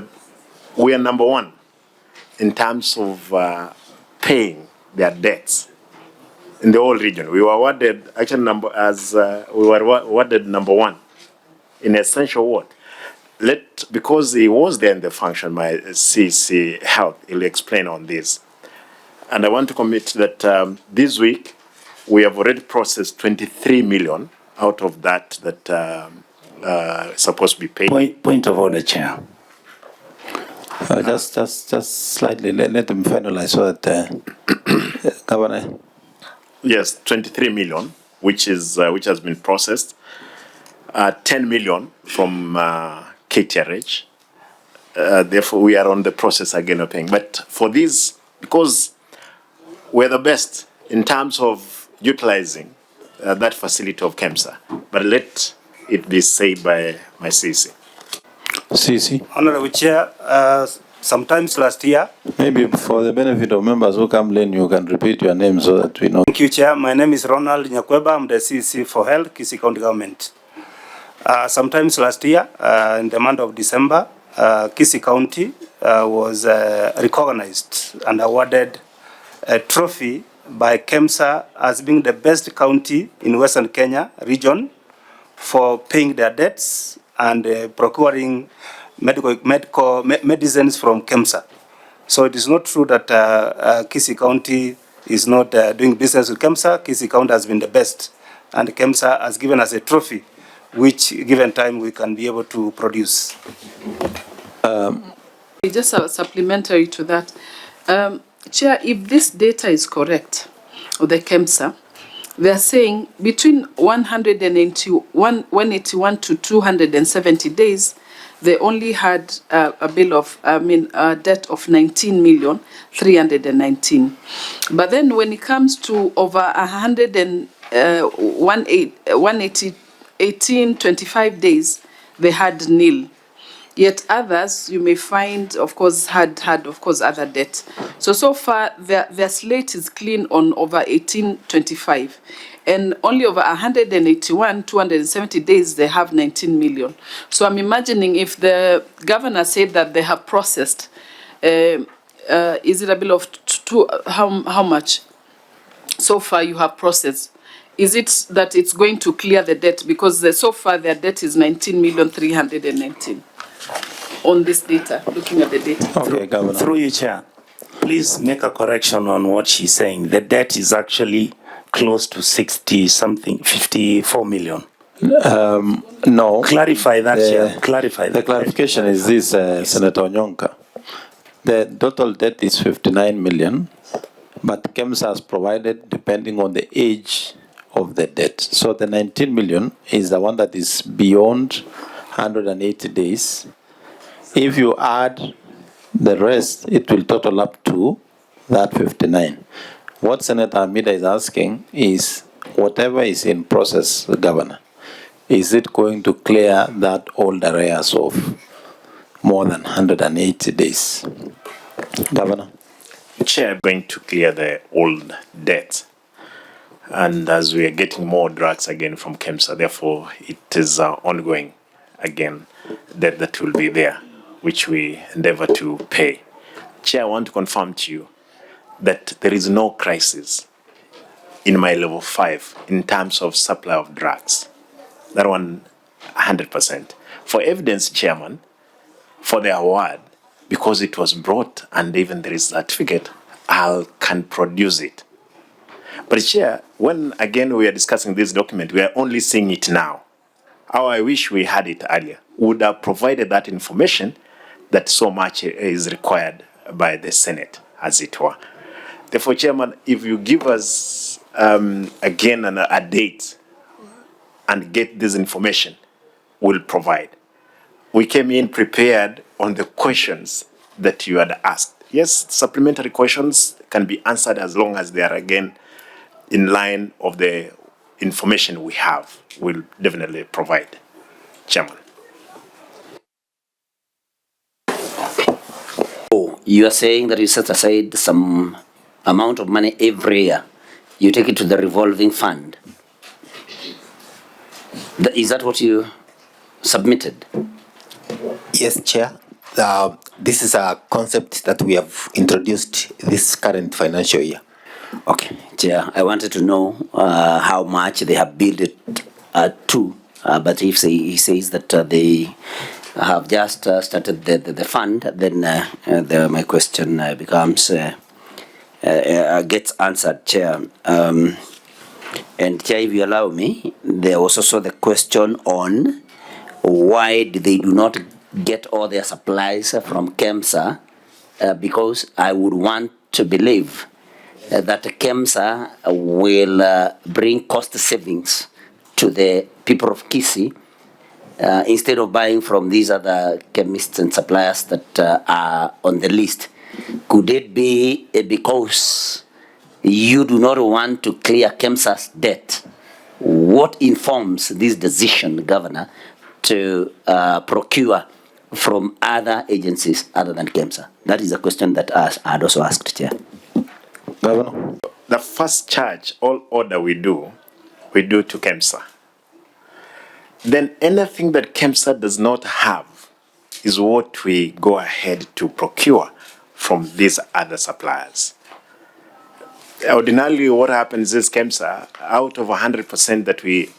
number one in terms of paying their debts in the whole region. We were awarded actually number one in essential what? Because he was there in the function, my CC Health, he'll explain on this. And I want to commit that this week we have already processed 23 million out of that supposed to be paid. Point of order, Chair. Just slightly, let them finalize so that Governor. Yes, 23 million, which has been processed. 10 million from KTRH. Therefore, we are on the process again of paying. But for this, because we're the best in terms of utilizing that facility of KEMSA, but let it be said by my CC. CC. Honorable Chair, sometimes last year. Maybe for the benefit of members who come late, you can repeat your name so that we know. Thank you, Chair. My name is Ronald Nyakweba. I'm the CC for Health, Kisii County Government. Sometimes last year, in the month of December, Kisii County was recognized and awarded a trophy by KEMSA as being the best county in Western Kenya region for paying their debts and procuring medicines from KEMSA. So it is not true that Kisii County is not doing business with KEMSA. Kisii County has been the best, and KEMSA has given us a trophy, which given time we can be able to produce. Just a supplementary to that. Chair, if this data is correct, of the KEMSA, they are saying between 181 to 270 days, they only had a debt of 19,319,000. But then when it comes to over 118.25 days, they had nil. Yet others, you may find, of course, had other debt. So far, their slate is clean on over 1825. And only over 181, 270 days, they have 19 million. So I'm imagining if the governor said that they have processed, is it a bill of how much? So far you have processed. Is it that it's going to clear the debt? Because so far their debt is 19,319,000 on this data, looking at the data. Okay, Governor. Through you, Chair, please make a correction on what she's saying. The debt is actually close to 60-something, 54 million. No. Clarify that, Chair. Clarify that. The clarification is this, Senator Onyonka. The total debt is 59 million, but KEMSA has provided depending on the age of the debt. So the 19 million is the one that is beyond 180 days. If you add the rest, it will total up to that 59. What Senator Amida is asking is, whatever is in process, Governor, is it going to clear that old arrears of more than 180 days? Governor. Chair, going to clear the old debt. And as we are getting more drugs again from KEMSA, therefore it is ongoing again that will be there, which we endeavor to pay. Chair, I want to confirm to you that there is no crisis in my level 5 in terms of supply of drugs. That one, 100%. For evidence, Chairman, for the award, because it was brought and even there is a certificate, I can produce it. But Chair, when again we are discussing this document, we are only seeing it now. How I wish we had it earlier. Would have provided that information that so much is required by the Senate, as it were. Therefore, Chairman, if you give us again a date and get this information, we'll provide. We came in prepared on the questions that you had asked. Yes, supplementary questions can be answered as long as they are again in line of the information we have. We'll definitely provide. Chairman. Oh, you are saying that you set aside some amount of money every year. You take it to the revolving fund. Is that what you submitted? Yes, Chair. This is a concept that we have introduced this current financial year. Okay, Chair, I wanted to know how much they have built it to, but if he says that they have just started the fund, then my question becomes, gets answered, Chair. And Chair, if you allow me, there was also the question on why they do not get all their supplies from KEMSA, because I would want to believe that KEMSA will bring cost savings to the people of Kisii instead of buying from these other chemists and suppliers that are on the list. Could it be because you do not want to clear KEMSA's debt? What informs this decision, Governor, to procure from other agencies other than KEMSA? That is a question that I had also asked, Chair. Governor. The first charge, all order we do to KEMSA. Then anything that KEMSA does not have is what we go ahead to procure from these other suppliers. Ordinarily, what happens is KEMSA, out of 100% that we,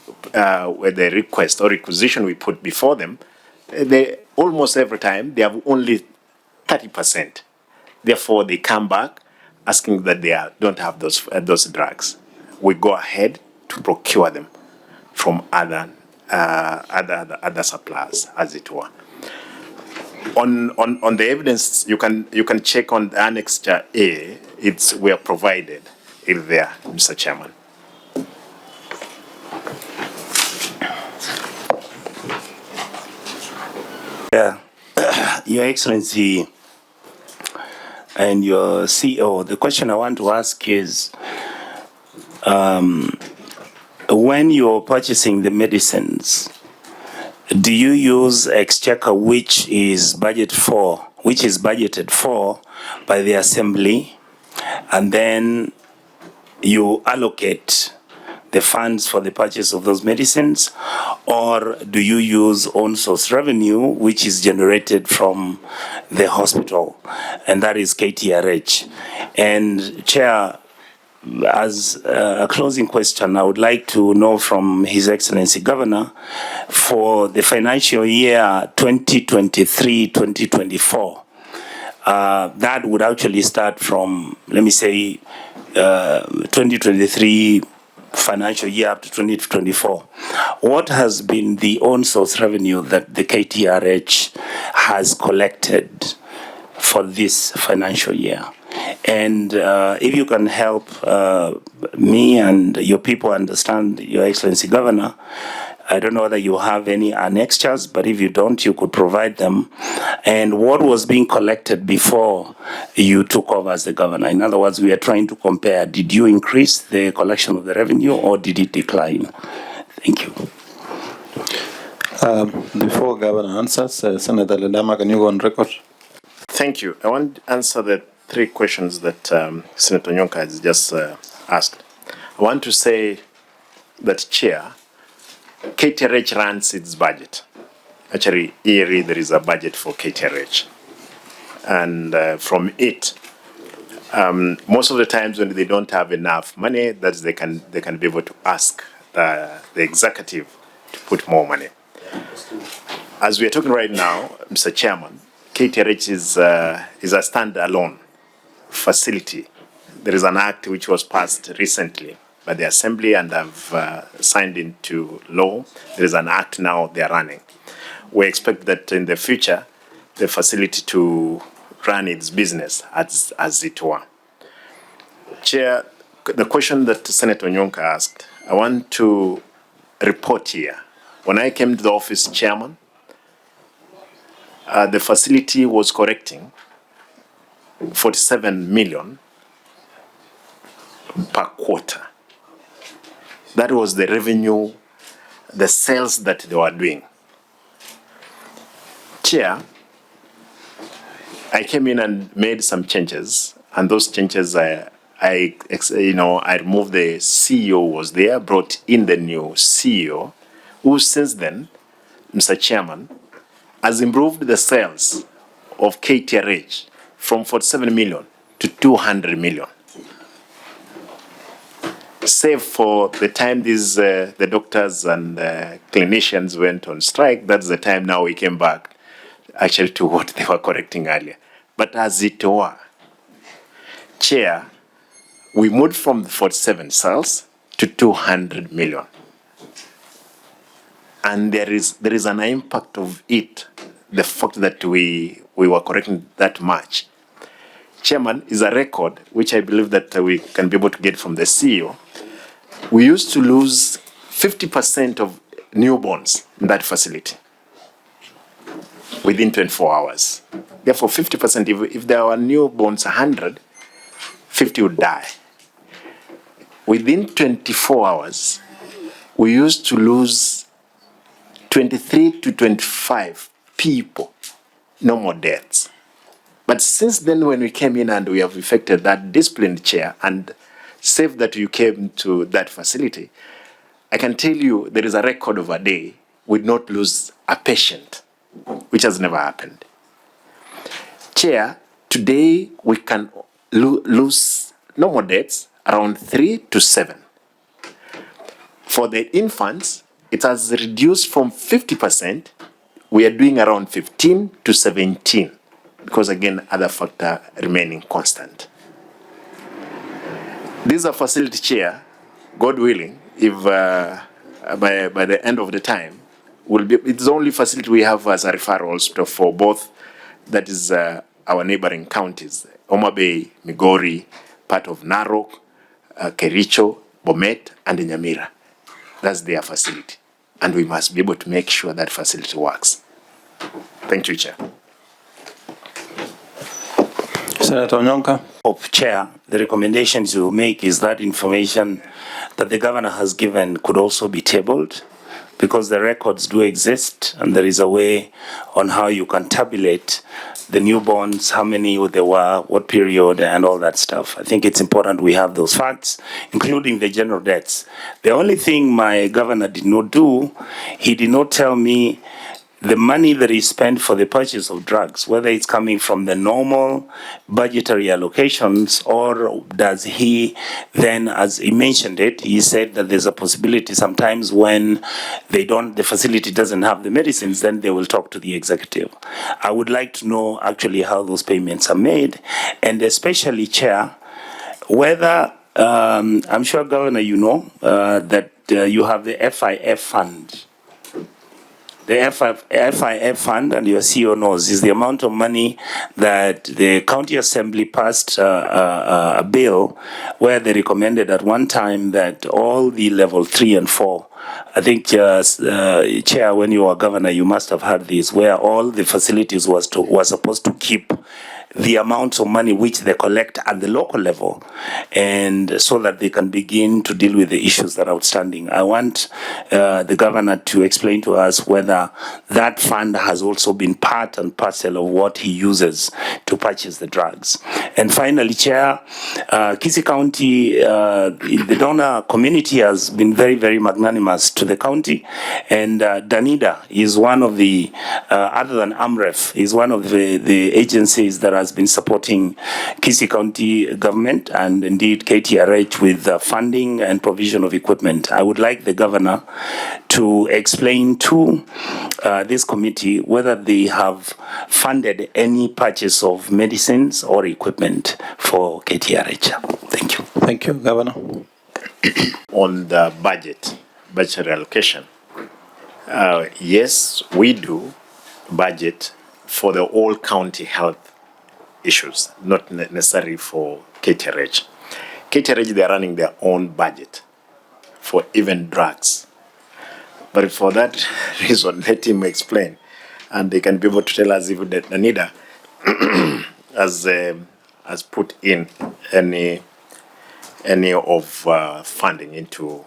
with the request or requisition we put before them, they almost every time they have only 30%. Therefore, they come back asking that they don't have those drugs. We go ahead to procure them from other suppliers, as it were. On the evidence, you can check on the Annexure A. We are provided it there, Mr. Chairman. Yeah, Your Excellency and your CEO, the question I want to ask is, when you're purchasing the medicines, do you use exchequer which is budgeted for by the Assembly, and then you allocate the funds for the purchase of those medicines, or do you use own source revenue which is generated from the hospital, and that is KTRH? And Chair, as a closing question, I would like to know from His Excellency Governor, for the financial year 2023-2024, that would actually start from, let me say, 2023 financial year up to 2024. What has been the own source revenue that the KTRH has collected for this financial year? And if you can help me and your people understand, Your Excellency Governor, I don't know whether you have any annexures, but if you don't, you could provide them. And what was being collected before you took over as the governor? In other words, we are trying to compare. Did you increase the collection of the revenue or did it decline? Thank you. Before Governor answers, Senator Ledama, can you go on record? Thank you. I want to answer the three questions that Senator Onyonka has just asked. I want to say that, Chair, KTRH runs its budget. Actually, yearly there is a budget for KTRH. And from it, most of the times when they don't have enough money, that they can be able to ask the executive to put more money. As we are talking right now, Mr. Chairman, KTRH is a standalone facility. There is an act which was passed recently by the Assembly and have signed into law. There is an act now they are running. We expect that in the future, the facility to run its business as it were. Chair, the question that Senator Onyonka asked, I want to report here. When I came to the office, Chairman, the facility was correcting 47 million per quarter. That was the revenue, the sales that they were doing. Chair, I came in and made some changes, and those changes I removed the CEO was there, brought in the new CEO, who since then, Mr. Chairman, has improved the sales of KTRH from 47 million to 200 million. Save for the time the doctors and clinicians went on strike, that's the time now we came back actually to what they were correcting earlier. But as it were, Chair, we moved from the 47 sales to 200 million. And there is an impact of it, the fact that we were correcting that much. Chairman, is a record which I believe that we can be able to get from the CEO. We used to lose 50% of newborns in that facility within 24 hours. Therefore, 50%, if there were newborns 100, 50 would die. Within 24 hours, we used to lose 23 to 25 people, no more deaths. But since then, when we came in and we have effected that disciplined, Chair, and save that you came to that facility, I can tell you there is a record of a day we not lose a patient, which has never happened. Chair, today we can lose no more deaths, around 3 to 7. For the infants, it has reduced from 50%, we are doing around 15 to 17, because again, other factor remaining constant. This is a facility, Chair, God willing, if by the end of the time, it's the only facility we have as a referral hospital for both, that is our neighboring counties, Homa Bay, Migori, part of Narok, Kericho, Bomet, and Nyamira. That's their facility. And we must be able to make sure that facility works. Thank you, Chair. Senator Onyonka. Chair, the recommendations you make is that information that the governor has given could also be tabled, because the records do exist and there is a way on how you can tabulate the newborns, how many there were, what period, and all that stuff. I think it's important we have those facts, including the general deaths. The only thing my governor did not do, he did not tell me the money that is spent for the purchase of drugs, whether it's coming from the normal budgetary allocations, or does he then, as he mentioned it, he said that there's a possibility sometimes when the facility doesn't have the medicines, then they will talk to the executive. I would like to know actually how those payments are made, and especially, Chair, whether, I'm sure, Governor, you know that you have the FIF fund. The FIF fund, and your CEO knows, is the amount of money that the county assembly passed a bill where they recommended at one time that all the level 3 and 4, I think, Chair, when you were governor, you must have heard this, where all the facilities were supposed to keep the amounts of money which they collect at the local level, and so that they can begin to deal with the issues that are outstanding. I want the governor to explain to us whether that fund has also been part and parcel of what he uses to purchase the drugs. And finally, Chair, Kisii County, the donor community has been very, very magnanimous to the county, and Danida is one of the, other than AMREF, is one of the agencies that has been supporting Kisii County government and indeed KTRH with funding and provision of equipment. I would like the governor to explain to this committee whether they have funded any purchase of medicines or equipment for KTRH. Thank you. Thank you, Governor. On the budget allocation, yes, we do budget for the whole county health issues, not necessarily for KTRH. KTRH, they are running their own budget for even drugs. But for that reason, let him explain, and they can be able to tell us if the NIDA has put in any of funding into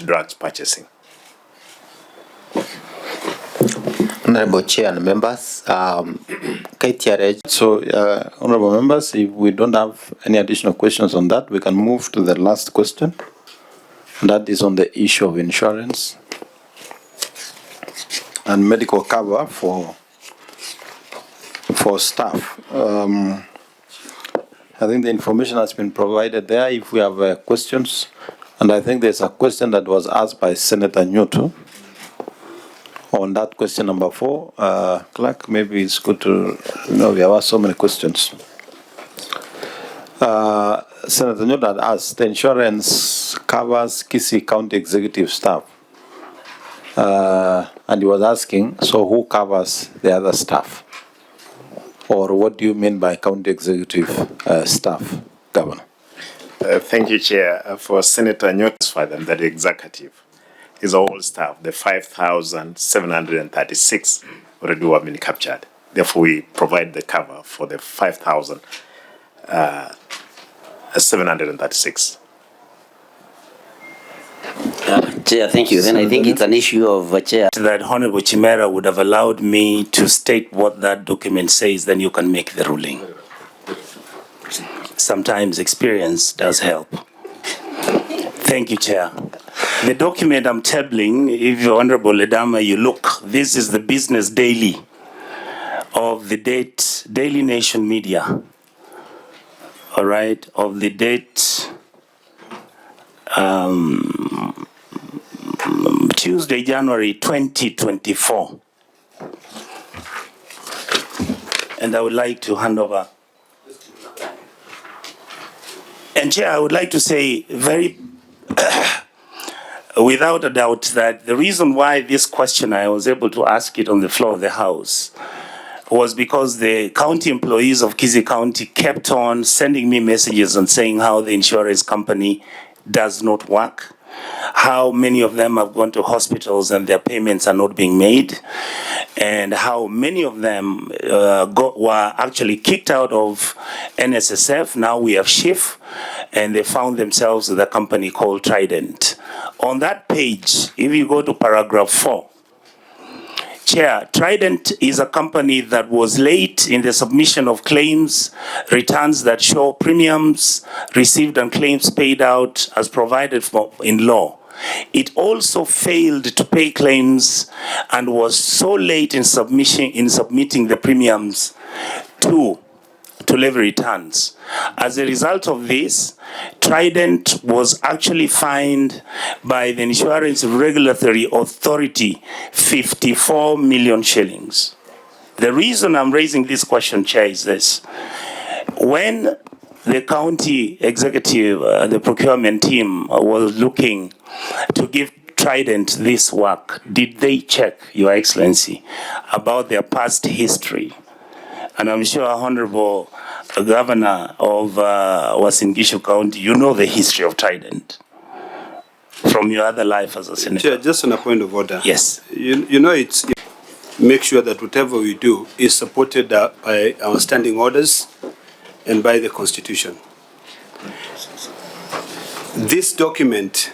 drugs purchasing. Honorable Chair and members, KTRH. So, honorable members, if we don't have any additional questions on that, we can move to the last question. That is on the issue of insurance and medical cover for staff. I think the information has been provided there. If we have questions, and I think there's a question that was asked by Senator Newton on that question number 4. Clerk, maybe it's good to know we have asked so many questions. Senator Newton asked, the insurance covers Kisii County executive staff. And he was asking, so who covers the other staff? Or what do you mean by county executive staff, Governor? Thank you, Chair. For Senator Newton's father, that the executive is all staff. The 5,736 already have been captured. Therefore, we provide the cover for the 5,736. Chair, thank you. Then I think it's an issue of Chair. That Honorable Chimera would have allowed me to state what that document says, then you can make the ruling. Sometimes experience does help. Thank you, Chair. The document I'm tabling, if you're Honorable Ledama, you look, this is the business daily of the date, Daily Nation Media. All right, of the date, Tuesday, January 2024. And I would like to hand over. And Chair, I would like to say very, without a doubt, that the reason why this question, I was able to ask it on the floor of the House, was because the county employees of Kisii County kept on sending me messages and saying how the insurance company does not work, how many of them have gone to hospitals and their payments are not being made, and how many of them were actually kicked out of NSSF. Now we have SHIF, and they found themselves with a company called Trident. On that page, if you go to paragraph 4, Chair, Trident is a company that was late in the submission of claims, returns that show premiums received and claims paid out as provided for in law. It also failed to pay claims and was so late in submitting the premiums to levy returns. As a result of this, Trident was actually fined by the Insurance Regulatory Authority 54 million shillings. The reason I'm raising this question, Chair, is this. When the county executive, the procurement team was looking to give Trident this work, did they check, Your Excellency, about their past history? And I'm sure Honorable Governor of Uasin Gishu County, you know the history of Trident from your other life as a senator. Chair, just on a point of order. Yes. You know it's... make sure that whatever we do is supported by our standing orders and by the Constitution. This document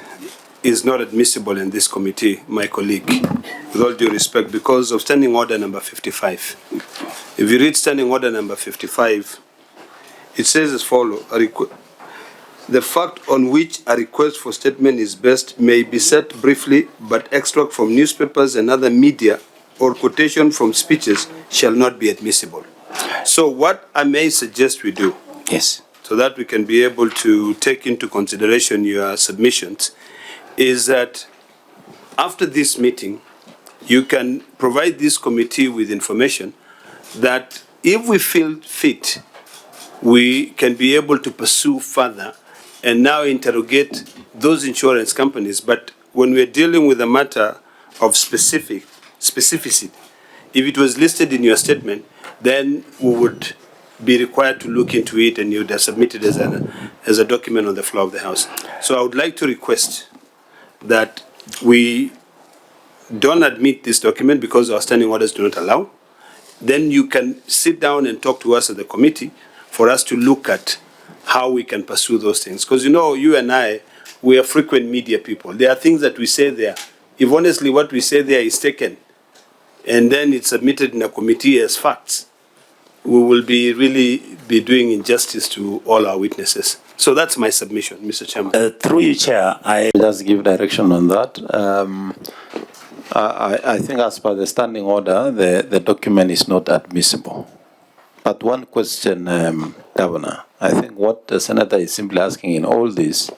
is not admissible in this committee, my colleague, with all due respect, because of Standing Order number 55. If you read Standing Order number 55, it says as follows: the fact on which a request for statement is based may be set briefly, but extract from newspapers and other media or quotation from speeches shall not be admissible. So what I may suggest we do, Yes. so that we can be able to take into consideration your submissions, is that after this meeting, you can provide this committee with information that if we feel fit, we can be able to pursue further and now interrogate those insurance companies. But when we're dealing with a matter of specificity, if it was listed in your statement, then we would be required to look into it, and you would have submitted as a document on the floor of the House. So I would like to request that we don't admit this document because our standing orders do not allow. Then you can sit down and talk to us as the committee for us to look at how we can pursue those things. Because, you know, you and I, we are frequent media people. There are things that we say there. If honestly what we say there is taken and then it's submitted in a committee as facts, we will really be doing injustice to all our witnesses. So that's my submission, Mr. Chairman. Through you, Chair, I just give direction on that. I think as per the standing order, the document is not admissible. But one question, Governor, I think what the Senator is simply asking in all this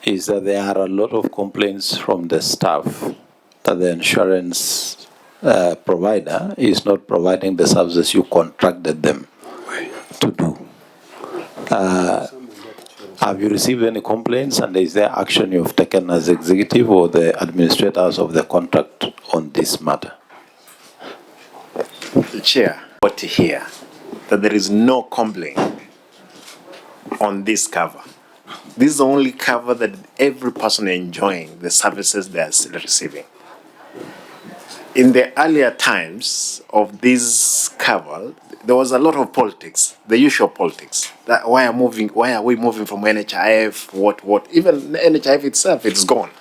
is that there are a lot of complaints from the staff that the insurance provider is not providing the services you contracted them to do. Have you received any complaints, and is there action you've taken as executive or the administrators of the contract on this matter? Chair, what to hear that there is no complaint on this cover. This is the only cover that every person enjoying the services they are still receiving. In the earlier times of this cover, there was a lot of politics, the usual politics. That why are we moving from NHIF, what? Even NHIF itself, it's gone.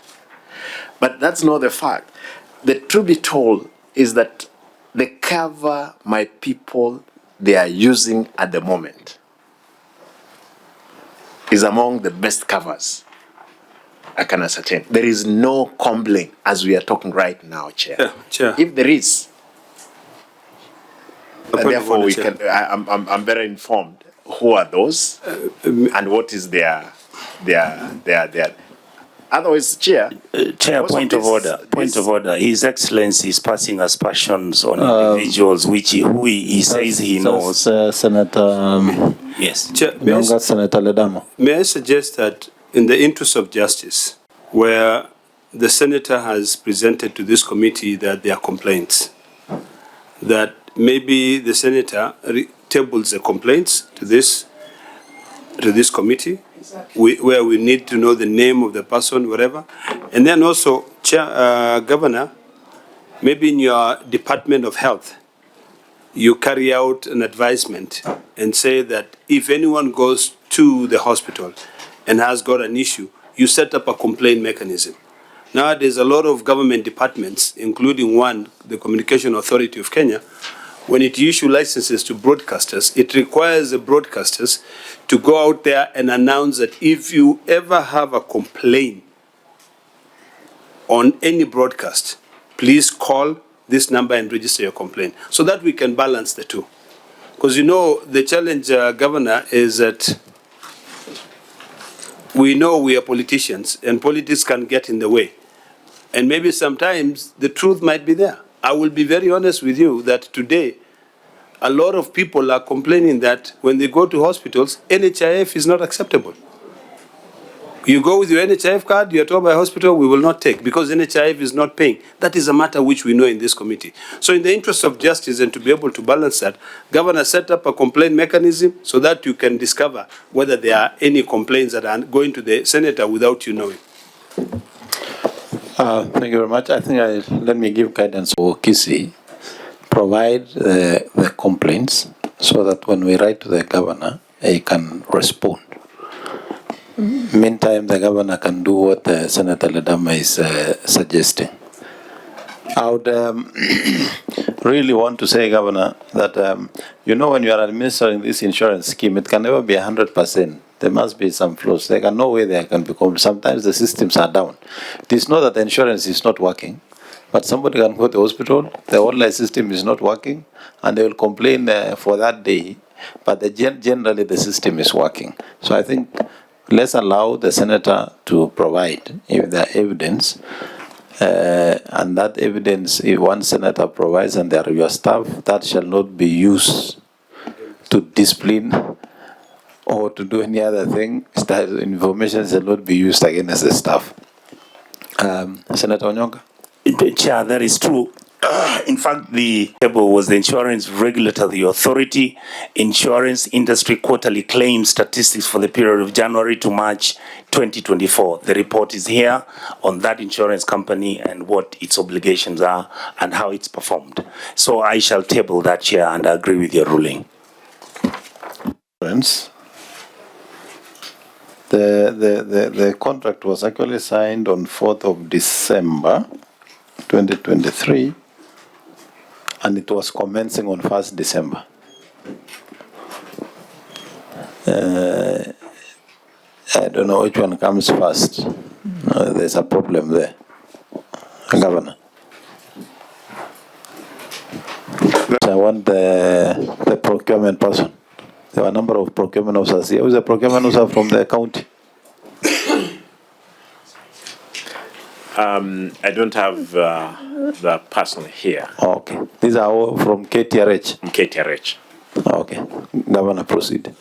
But that's not the fact. The truth be told is that the cover my people, they are using at the moment is among the best covers I can ascertain. There is no complaint as we are talking right now, Chair. Yeah, Chair. If there is, therefore we can. I'm better informed. Who are those, and what is their? Otherwise, Chair. Chair, point of order. His Excellency is passing aspersions on individuals who he says he knows. Senator. Yes. Chair, Senator Ledamo. may I suggest that in the interest of justice, where the Senator has presented to this committee that there are complaints, that maybe the Senator tables the complaints to this committee, where we need to know the name of the person, whatever. And then also, Governor, maybe in your Department of Health, you carry out an advisement and say that if anyone goes to the hospital and has got an issue, you set up a complaint mechanism. Now, there's a lot of government departments, including one, the Communication Authority of Kenya. When it issues licenses to broadcasters, it requires the broadcasters to go out there and announce that if you ever have a complaint on any broadcast, please call this number and register your complaint, so that we can balance the two. Because, you know, the challenge, Governor, is that we know we are politicians and politics can get in the way. And maybe sometimes the truth might be there. I will be very honest with you that today a lot of people are complaining that when they go to hospitals, NHIF is not acceptable. You go with your NHIF card, you're told by a hospital, we will not take because NHIF is not paying. That is a matter which we know in this committee. So in the interest of justice and to be able to balance that, Governor set up a complaint mechanism so that you can discover whether there are any complaints that are going to the Senator without you knowing. Thank you very much. I think let me give guidance for Kisii. provide the complaints so that when we write to the governor, he can respond. Meantime, the governor can do what Senator Ledama is suggesting. I would really want to say, Governor, that when you are administering this insurance scheme, it can never be 100%. There must be some flaws. There can no way there can become. Sometimes the systems are down. It is not that the insurance is not working, but somebody can go to the hospital, the online system is not working, and they will complain for that day. But generally, the system is working. So I think let's allow the senator to provide if there evidence. And that evidence, if one senator provides and there are your staff, that shall not be used to discipline or to do any other thing. That information shall not be used against the staff. Senator Onyonka. Chair, that is true. In fact, the table was the Insurance Regulatory Authority, Insurance Industry Quarterly Claims Statistics for the period of January to March 2024. The report is here on that insurance company and what its obligations are and how it's performed. So I shall table that, Chair, and I agree with your ruling. The contract was actually signed on 4th of December 2023. And it was commencing on 1st December. I don't know which one comes first. There's a problem there. Governor. I want the procurement person. There were a number of procurement officers here. Who's the procurement officer from the county? I don't have the person here. Oh, okay. These are all from KTRH? From KTRH. Okay. Governor, proceed.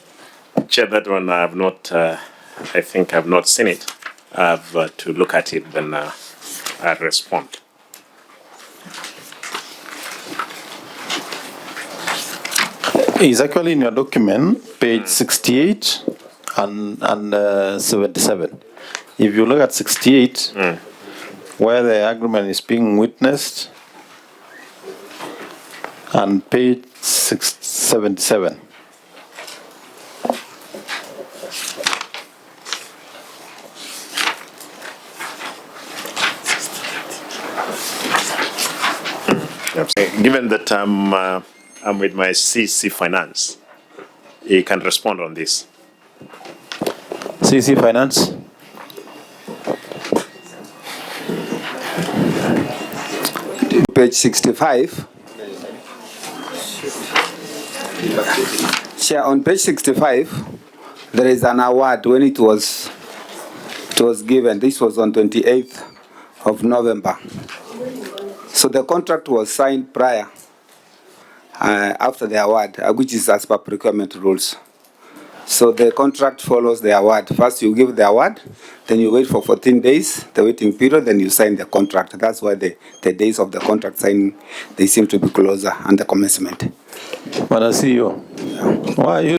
Chair, that one I have not, I think I've not seen it. I have to look at it, then I'll respond. It's actually in your document, page 68 and 77. If you look at 68, where the agreement is being witnessed, and page 77. Given that I'm with my CC Finance, he can respond on this. CC Finance. Page 65. Chair, on page 65, there is an award when it was given. This was on 28th of November. So the contract was signed prior, after the award, which is as per procurement rules. So the contract follows the award. First you give the award, then you wait for 14 days, the waiting period, then you sign the contract. That's why the days of the contract signing, they seem to be closer and the commencement. What I see you. Why are you